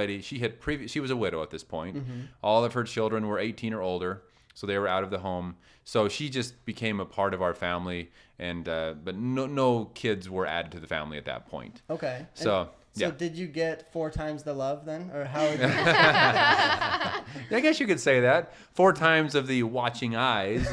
widow at this point. All of her children were 18 or older, so they were out of the home. So she just became a part of our family, and but no kids were added to the family at that point. Okay. So did you get 4 times the love then, or how? I guess you could say that. 4 times of the watching eyes,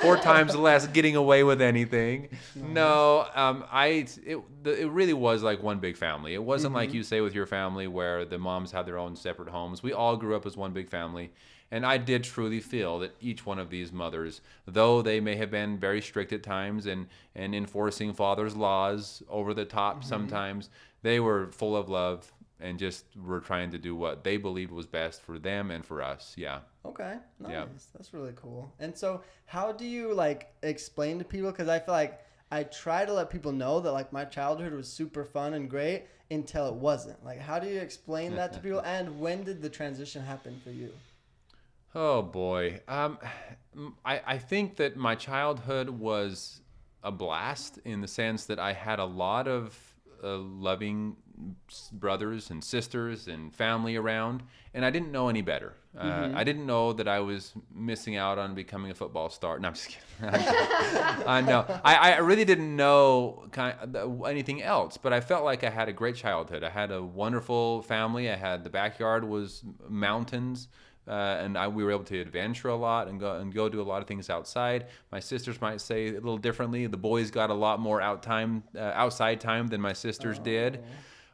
4 times less getting away with anything. No, it really was like one big family. It wasn't like you say with your family where the moms had their own separate homes. We all grew up as one big family. And I did truly feel that each one of these mothers, though they may have been very strict at times and enforcing father's laws over the top sometimes, they were full of love and just were trying to do what they believed was best for them and for us. Yeah. Okay. Nice. Yeah. That's really cool. And so how do you like explain to people? Because I feel like I try to let people know that like my childhood was super fun and great until it wasn't. Like, how do you explain that to people? And when did the transition happen for you? Oh boy. I think that my childhood was a blast in the sense that I had a lot of loving brothers and sisters and family around, and I didn't know any better. I didn't know that I was missing out on becoming a football star. No, I'm just kidding. I really didn't know anything else, but I felt like I had a great childhood. I had a wonderful family. The backyard was mountains. we were able to adventure a lot and go do a lot of things outside. My sisters might say a little differently. The boys got a lot more outside time than my sisters did.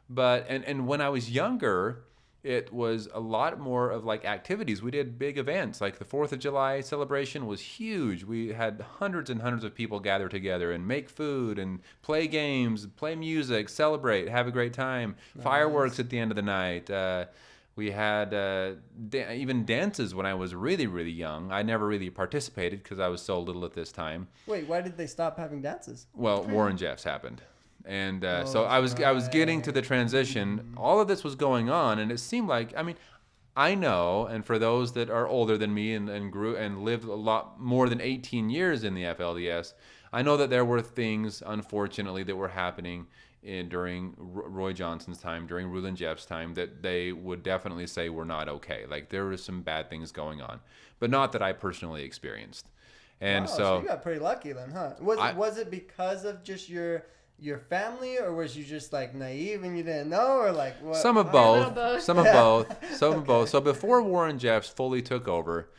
But and when I was younger, it was a lot more of like activities. We did big events, like the 4th of July celebration was huge. We had hundreds and hundreds of people gather together and make food and play games, play music, celebrate, have a great time. Nice. Fireworks at the end of the night. We had even dances when I was really, really young. I never really participated because I was so little at this time. Wait, why did they stop having dances? Well, Warren Jeffs happened. And so I was getting to the transition. All of this was going on, and it seemed like, I mean, I know, and for those that are older than me and grew and lived a lot more than 18 years in the FLDS, I know that there were things, unfortunately, that were happening during Roy Johnson's time, during Rulon Jeff's time, that they would definitely say were not okay. Like there were some bad things going on, but not that I personally experienced. And wow, so you got pretty lucky then, huh? Was it because of just your family, or was you just like naive and you didn't know, or like what? Some of both. Some of both. So before Warren Jeffs fully took over,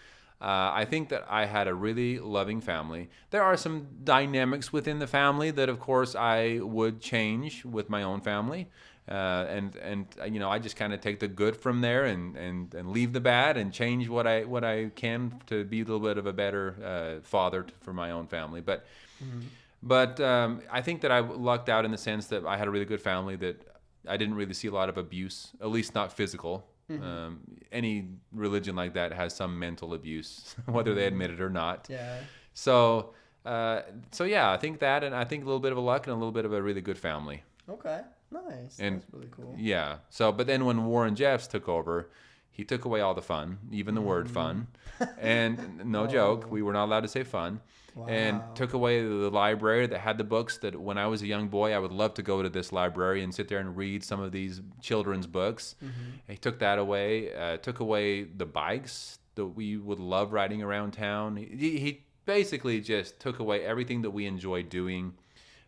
I think that I had a really loving family. There are some dynamics within the family that, of course, I would change with my own family, and you know, I just kind of take the good from there and leave the bad and change what I can to be a little bit of a better father for my own family, but. Mm-hmm. But I think that I lucked out in the sense that I had a really good family, that I didn't really see a lot of abuse, at least not physical. Mm-hmm. Any religion like that has some mental abuse, whether they admit it or not. Yeah. So yeah, I think that, and I think a little bit of a luck and a little bit of a really good family. Okay, nice. And that's really cool. Yeah. So, but then when Warren Jeffs took over, he took away all the fun, even the word fun. And no joke, we were not allowed to say fun. Wow. And took away the library that had the books that when I was a young boy, I would love to go to this library and sit there and read some of these children's books. Mm-hmm. He took that away, took away the bikes that we would love riding around town. He basically just took away everything that we enjoyed doing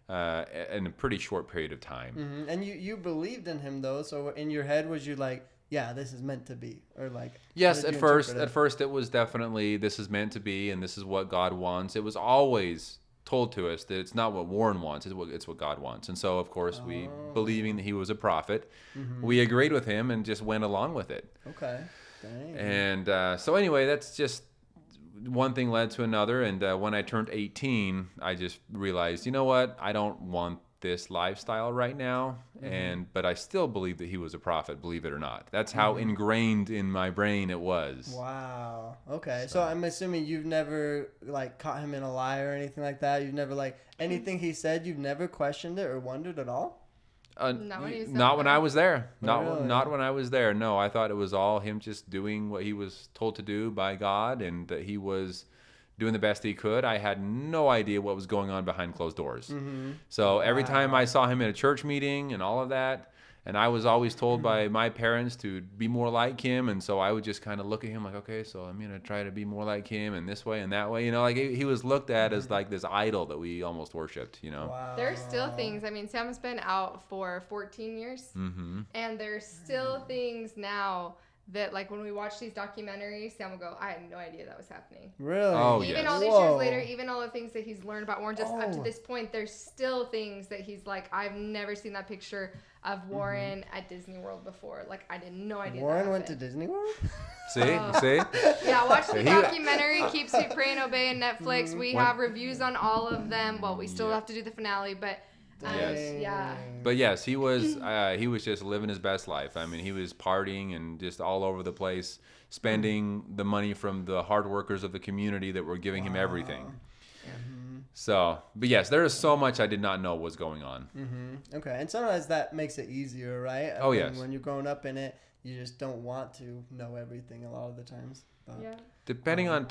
in a pretty short period of time. Mm-hmm. And you believed in him though, so in your head was you like, yeah, this is meant to be, or like? Yes, at first it was definitely, this is meant to be, and this is what God wants. It was always told to us that it's not what Warren wants, it's what God wants. And so, of course, we, believing that he was a prophet, we agreed with him and just went along with it. Okay. Dang. And so anyway, that's just one thing led to another. And when I turned 18, I just realized, you know what? I don't want this lifestyle right now, but I still believe that he was a prophet, believe it or not. That's how ingrained in my brain it was. Wow. Okay. So I'm assuming you've never like caught him in a lie or anything like that. You've never like anything he said, you've never questioned it or wondered at all? Not when I was there. Really? Not when I was there. No, I thought it was all him just doing what he was told to do by God, and that he was doing the best he could. I had no idea what was going on behind closed doors. Mm-hmm. So every time I saw him in a church meeting and all of that, and I was always told by my parents to be more like him, and so I would just kind of look at him like, okay, so I'm gonna try to be more like him, and this way and that way, you know, like he was looked at as like this idol that we almost worshipped, you know. Wow. There's still things. I mean, Sam's been out for 14 years, and there's still things now that, like, when we watch these documentaries, Sam will go, I had no idea that was happening. Really? Oh, even all these years later, even all the things that he's learned about Warren, just up to this point, there's still things that he's like, I've never seen that picture of Warren at Disney World before. Like, I had no idea. Warren went to Disney World? See? Yeah, watch the documentary, Keep Sweet, Pray, and Obey on Netflix. We have reviews on all of them. Well, we still have to do the finale, but... yeah. But yes, he was just living his best life. I mean, he was partying and just all over the place, spending the money from the hard workers of the community that were giving him everything. So, but yes, there is so much I did not know was going on. Okay, and sometimes that makes it easier, right? Yes. When you're growing up in it, you just don't want to know everything a lot of the times. But, yeah. Depending on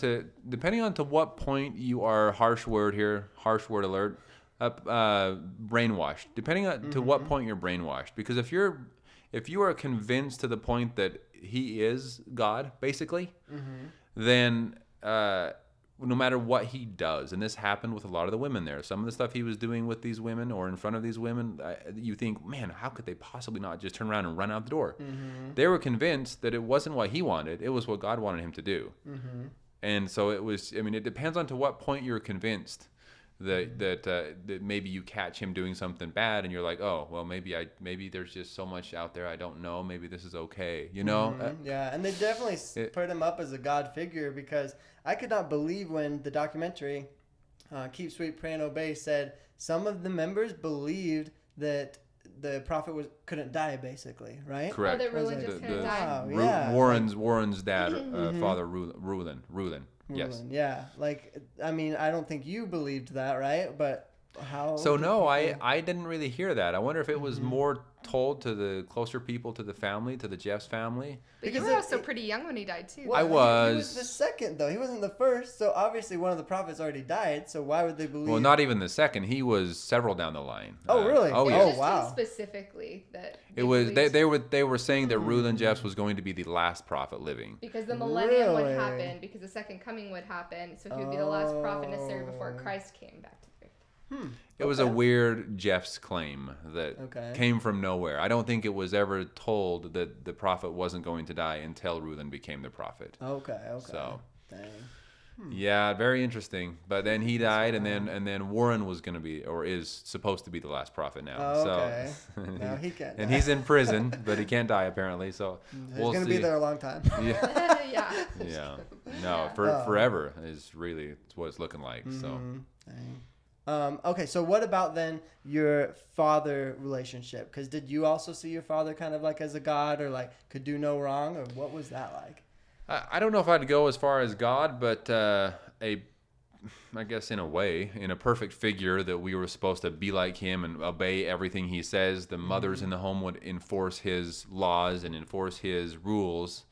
to what point you are, harsh word alert, brainwashed. Depending on to what point you're brainwashed, because if you are convinced to the point that he is God, basically, then no matter what he does, and this happened with a lot of the women there, some of the stuff he was doing with these women or in front of these women, you think, man, how could they possibly not just turn around and run out the door? They were convinced that it wasn't what he wanted, it was what God wanted him to do. And so it was, I mean, it depends on to what point you're convinced that maybe you catch him doing something bad and you're like, oh, well, maybe there's just so much out there I don't know, maybe this is okay, you know? Yeah, and they definitely put him up as a God figure, because I could not believe when the documentary Keep Sweet, Pray and Obey said some of the members believed that the prophet couldn't die, basically, right? Correct. Oh, that Rulin just couldn't die. Wow, yeah. Warren's dad, Father Rulin. Yes. Yeah, like, I mean, I don't think you believed that, right? But how? So no, I didn't really hear that. I wonder if it was more told to the closer people, to the family, to the Jeff's family. But you were also pretty young when he died too. I was. He was the second, though. He wasn't the first. So obviously one of the prophets already died. So why would they believe? Well, not even the second. He was several down the line. Oh, really? Oh, Yeah, yeah. just wow. him specifically that It was believed. they were saying that Rulin Jeffs was going to be the last prophet living. Because the millennium Really? would happen, because the second coming would happen, so he would be the last prophet necessary before Christ came back to the earth. It was a weird Jeff's claim that Okay. came from nowhere. I don't think it was ever told that the prophet wasn't going to die until Rulin became the prophet. Okay. So, Dang. yeah, very interesting. But then he died, and then Warren was going to be, or is supposed to be, the last prophet now. Oh, okay. So, Now he can't and die. he's in prison, but he can't die apparently. So He's we'll gonna see. be there a long time. Yeah, Yeah. yeah. No, Oh. forever is really what it's looking like. So. Dang. Okay, so what about then your father relationship? Because did you also see your father kind of like as a god, or like could do no wrong, or what was that like? I don't know if I'd go as far as God, but I guess in a way, in a perfect figure that we were supposed to be like him and obey everything he says. The mothers in the home would enforce his laws and enforce his rules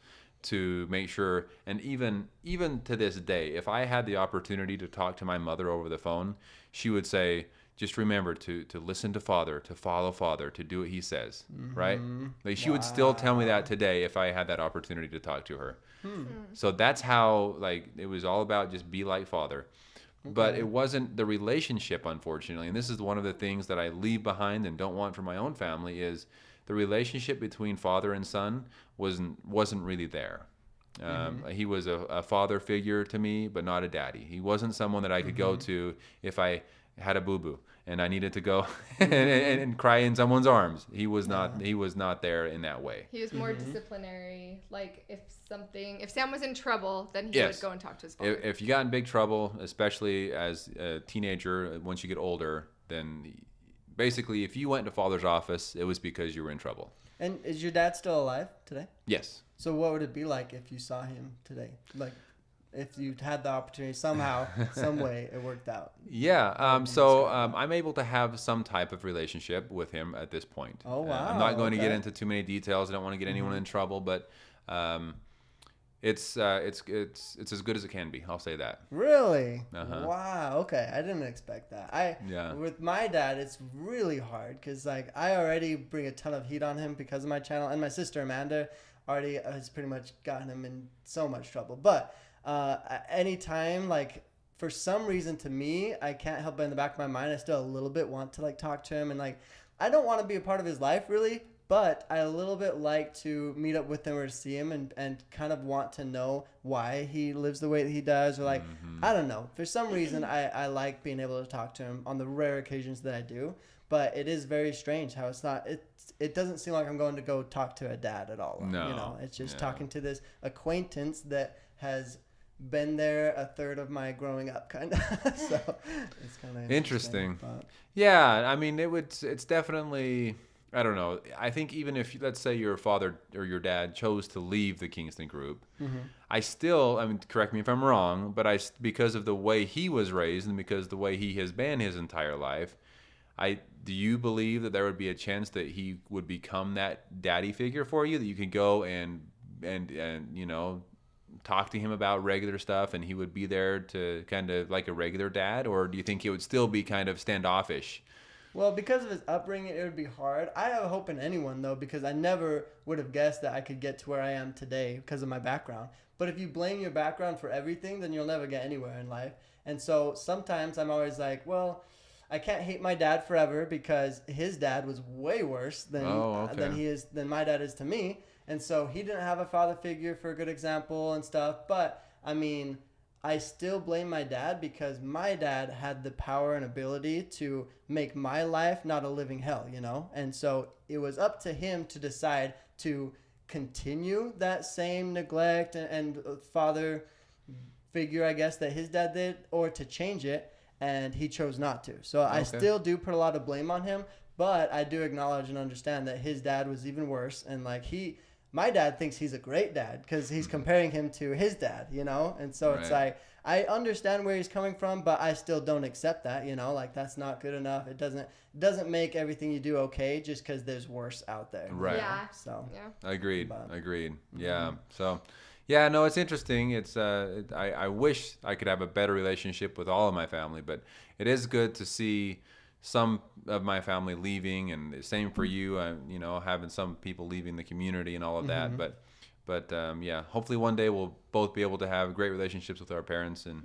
to make sure. And even to this day, if I had the opportunity to talk to my mother over the phone, she would say, just remember to listen to Father, to follow Father, to do what he says, right? Like she would still tell me that today if I had that opportunity to talk to her. So that's how, like, it was all about just be like Father. But it wasn't the relationship, unfortunately. And this is one of the things that I leave behind and don't want for my own family, is the relationship between father and son wasn't really there. He was a father figure to me, but not a daddy. He wasn't someone that I could go to if I had a boo-boo and I needed to go and cry in someone's arms. He was not. He was not there in that way. He was more disciplinary. Like if Sam was in trouble, then he would go and talk to his father. If you got in big trouble, especially as a teenager, once you get older, then basically if you went to Father's office, it was because you were in trouble. And is your dad still alive today? Yes. So what would it be like if you saw him today? Like, if you had the opportunity somehow, some way it worked out. Yeah. I'm able to have some type of relationship with him at this point. Oh, wow. I'm not going to get Okay. into too many details. I don't want to get anyone in trouble, but it's as good as it can be. I'll say that. Really? Uh-huh. Wow. Okay. I didn't expect that. Yeah. With my dad, it's really hard because like I already bring a ton of heat on him because of my channel, and my sister Amanda already has pretty much gotten him in so much trouble. But anytime, like, for some reason, to me, I can't help but in the back of my mind, I still a little bit want to like talk to him, and like I don't want to be a part of his life really, but I a little bit like to meet up with him or to see him and kind of want to know why he lives the way that he does, or like I don't know, for some reason I like being able to talk to him on the rare occasions that I do. But it is very strange how it doesn't seem like I'm going to go talk to a dad at all. No. You know, it's just talking to this acquaintance that has been there a third of my growing up, kind of. So it's kind of Interesting. but- Yeah, I mean, it's definitely, I don't know. I think even if, let's say your father or your dad chose to leave the Kingston group, I mean, correct me if I'm wrong, but because of the way he was raised and because the way he has been his entire life, do you believe that there would be a chance that he would become that daddy figure for you, that you could go and you know, talk to him about regular stuff and he would be there to kind of like a regular dad? Or do you think it would still be kind of standoffish? Well, because of his upbringing, it would be hard. I have hope in anyone, though, because I never would have guessed that I could get to where I am today because of my background. But if you blame your background for everything, then you'll never get anywhere in life. And so sometimes I'm always like, well, I can't hate my dad forever because his dad was way worse than than my dad is to me. And so he didn't have a father figure for a good example and stuff. But I mean, I still blame my dad because my dad had the power and ability to make my life not a living hell, you know? And so it was up to him to decide to continue that same neglect and father figure, I guess, that his dad did, or to change it. And he chose not to. So I still do put a lot of blame on him, but I do acknowledge and understand that his dad was even worse. And like my dad thinks he's a great dad because he's comparing him to his dad, you know? And so it's like, I understand where he's coming from, but I still don't accept that, you know? Like, that's not good enough. It doesn't make everything you do okay just because there's worse out there. Right. Yeah. So. Yeah. Agreed. Yeah. So, yeah, no, it's interesting. It's I wish I could have a better relationship with all of my family, but it is good to see some of my family leaving, and the same for you. You know, having some people leaving the community and all of that. But yeah, hopefully one day we'll both be able to have great relationships with our parents. And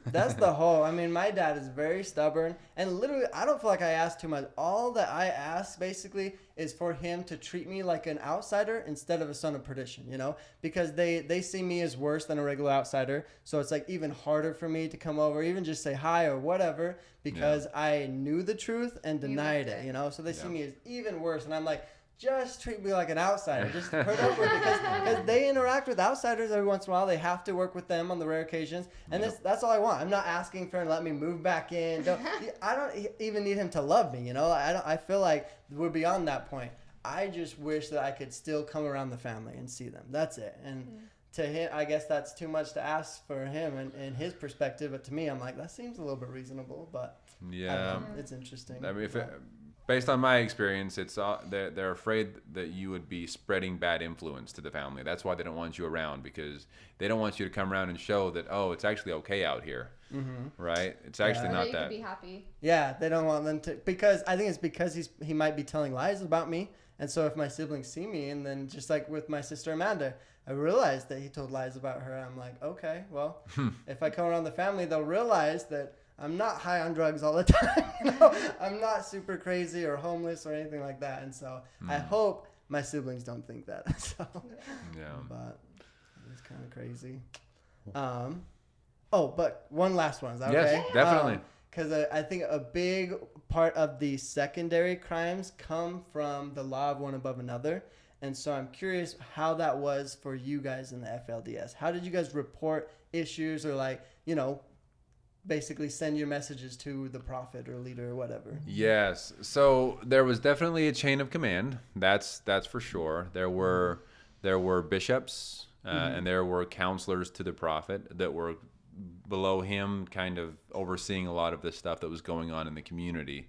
that's the whole. I mean, my dad is very stubborn, and literally, I don't feel like I ask too much. All that I ask basically is for him to treat me like an outsider instead of a son of perdition. You know, because they see me as worse than a regular outsider, so it's like even harder for me to come over, even just say hi or whatever, because I knew the truth and denied it. You know, so they see me as even worse, and I'm like, just treat me like an outsider. Just put up with it because they interact with outsiders every once in a while. They have to work with them on the rare occasions. And that's all I want. I'm not asking for him to let me move back in. I don't even need him to love me, you know? I feel like we're beyond that point. I just wish that I could still come around the family and see them. That's it. And to him, I guess that's too much to ask for him and his perspective. But to me, I'm like, that seems a little bit reasonable. But yeah, it's interesting. I mean, based on my experience, it's they're afraid that you would be spreading bad influence to the family. That's why they don't want you around, because they don't want you to come around and show that, oh, it's actually okay out here, right? It's actually not you that. Could be happy. Yeah, they don't want them to, because I think it's because he might be telling lies about me. And so if my siblings see me, and then just like with my sister Amanda, I realized that he told lies about her. I'm like, okay, well, if I come around the family, they'll realize that I'm not high on drugs all the time. You know? I'm not super crazy or homeless or anything like that. And so I hope my siblings don't think that. So, but it's kind of crazy. But one last one. Is that okay? Yes, definitely. Because I think a big part of the secondary crimes come from the law of one above another. And so I'm curious how that was for you guys in the FLDS. How did you guys report issues, or like, you know, basically send your messages to the prophet or leader or whatever? Yes. So there was definitely a chain of command. That's for sure. There were bishops and there were counselors to the prophet that were below him, kind of overseeing a lot of the stuff that was going on in the community.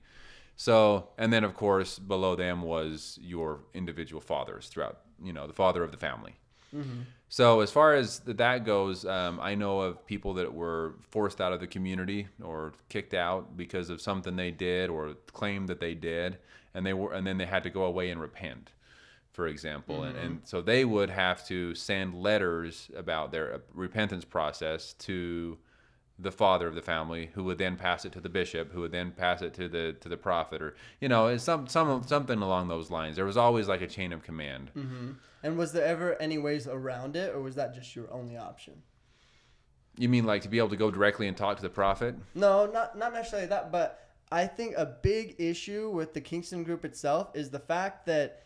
So, and then of course below them was your individual fathers throughout, you know, the father of the family. So as far as that goes, I know of people that were forced out of the community or kicked out because of something they did or claimed that they did, and then they had to go away and repent, for example. And so they would have to send letters about their repentance process to the father of the family, who would then pass it to the bishop, who would then pass it to the prophet, or, you know, it's something along those lines. There was always like a chain of command. And was there ever any ways around it, or was that just your only option? You mean like to be able to go directly and talk to the prophet? No, not necessarily that, but I think a big issue with the Kingston group itself is the fact that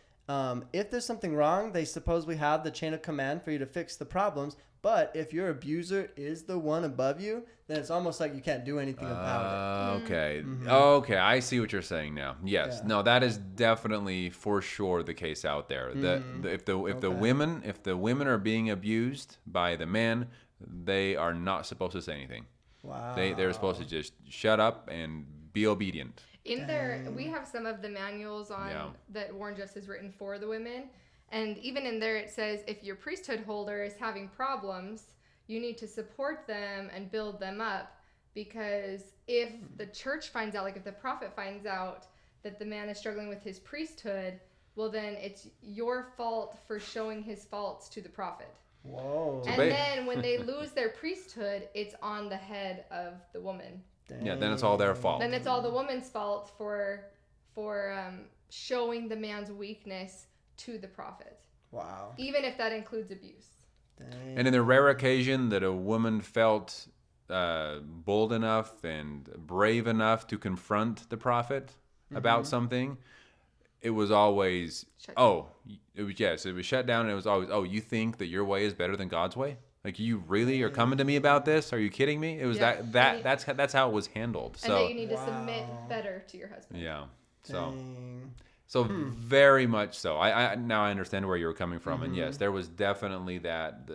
if there's something wrong, they supposedly have the chain of command for you to fix the problems. But if your abuser is the one above you, then it's almost like you can't do anything about it. Okay. Okay, I see what you're saying now. Yes. No, that is definitely for sure the case out there. If the women are being abused by the men, they are not supposed to say anything. Wow. They're supposed to just shut up and be obedient. In there, we have some of the manuals on that Warren Just has written for the women. And even in there, it says if your priesthood holder is having problems, you need to support them and build them up. Because if the church finds out, like if the prophet finds out that the man is struggling with his priesthood, well, then it's your fault for showing his faults to the prophet. Whoa. And then when they lose their priesthood, it's on the head of the woman. Dang. Yeah, then it's all their fault. Then it's all the woman's fault for showing the man's weakness to the prophet. Wow. Even if that includes abuse. Dang. And in the rare occasion that a woman felt bold enough and brave enough to confront the prophet about something, it was always, it was shut down, and it was always, you think that your way is better than God's way? Like, you really are coming to me about this? Are you kidding me? It was that's how it was handled. And So that you need to submit better to your husband. yeah. Dang. So very much so. I now I understand where you were coming from, and yes, there was definitely that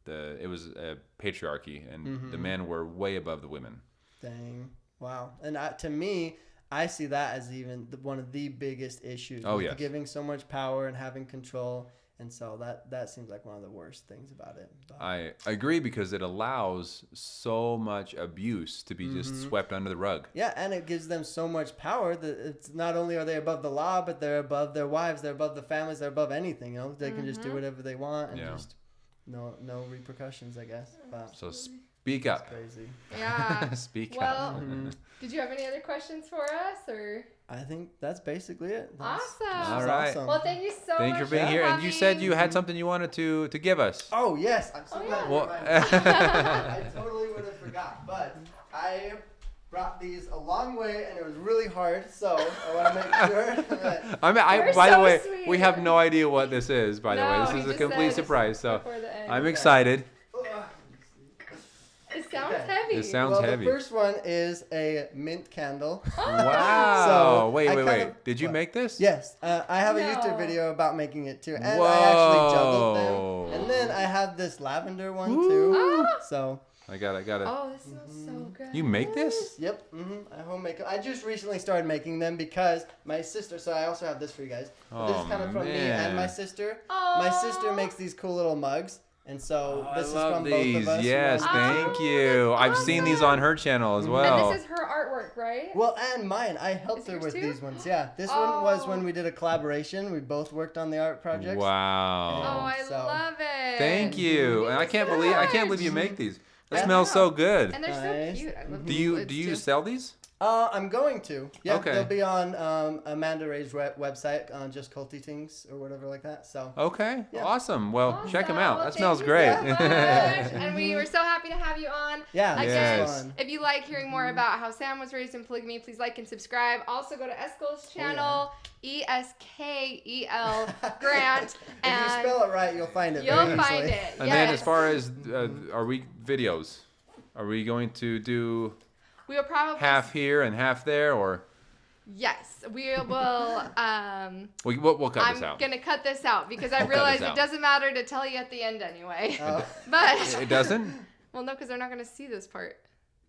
it was a patriarchy, and the men were way above the women. Dang. Wow. And to me, I see that as even one of the biggest issues. Oh, with yes. Giving so much power and having control. And so that seems like one of the worst things about it. But I agree, because it allows so much abuse to be just swept under the rug. yeah, and it gives them so much power that it's not only are they above the law, but they're above their wives, they're above the families, they're above anything. You know, they can just do whatever they want and just no repercussions, I guess. But So speak up. crazy. Yeah. Speak Well, up. did you have any other questions for us, or? I think that's basically it. Awesome. All right. Awesome. Well, thank you so Thank much you for being here. And you said you had coming. something you wanted to give us. Oh, yes. I'm so Oh, glad yeah. you Well, reminded me. I totally would have forgot. But I brought these a long way, and it was really hard. So I want to make sure that... You're by the so way, sweet. we have no idea what this is, by the way. No, This he is a just complete said surprise. So before the end. I'm excited. It sounds Okay. heavy. It sounds Well, heavy. the first one is a mint candle. Wow. So, wait. I kind of- Did you what? make this? Yes, I have a No. YouTube video about making it too, and Whoa. I actually juggled them. And then I have this lavender one too. Ah. So, I got it. Oh, this smells so good. You make this? yep, I homemade. I just recently started making them because my sister. So I also have this for you guys. But this is Oh, coming from me man. and my sister. Aw. My sister makes these cool little mugs, and so Oh, this I is love from these. both of us. Yes, We thank Oh, you. that's I've seen these on her channel as well. And this is her artwork, right? Well, and mine. I helped Is her yours with too? these ones. Yeah, this one was Oh. when we did a collaboration. We both worked on the art projects. Wow. Oh, I So- love it. Thank you. And I can't so believe you much. make these. It Yeah. smells so good. And they're Nice. so cute. I love Do these you lids, too. sell these? I'm going to. Yeah, Okay. they'll be on Amanda Ray's website on Just Culty Things or whatever like that. So Okay. Yeah. Awesome. Well, check them out. Well, That thank smells you great. so much. And we were so happy to have you on. yeah, Again, this Yes. is fun. if you like hearing more about how Sam was raised in polygamy, please like and subscribe. Also, go to Eskel's channel, ESKEL Grant, If you and spell it right, you'll find it. you'll very find easily. it. And Yes. then as far as are we videos? Are we going to do we will probably half here and half there, or Yes, we will. we'll cut this I'm out? gonna cut this out because I I'll cut realize this it out. doesn't matter to tell you at the end anyway. Oh, But It doesn't? well, no, because they're not gonna see this part.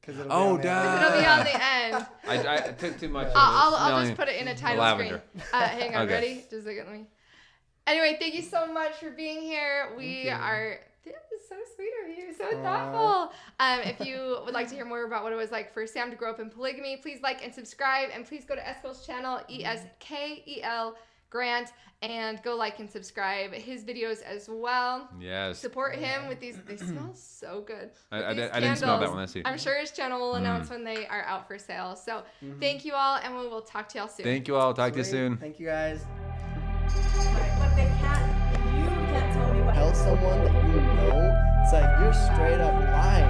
'cause it'll be Oh, on the duh. end. It'll be on the end. I took too much. of I'll this just smelling put it in a title lavender. screen. Hang on, Okay. ready? Just look at me. Anyway, thank you so much for being here. We you. are. This is so sweet of you. So thoughtful. If you would like to hear more about what it was like for Sam to grow up in polygamy, please like and subscribe, and please go to Eskel's channel, ESKEL Grant, and go like and subscribe his videos as well. Yes. Support him with these. They smell so good. I With these didn't smell that candles. one. Let's see. I'm sure his channel will announce when they are out for sale. So thank you all, and we will talk to y'all soon. Thank you all. Talk to you Sweet. soon. Thank you guys. But they can't, you can't tell me what. Tell someone that you know. It's like you're straight up lying.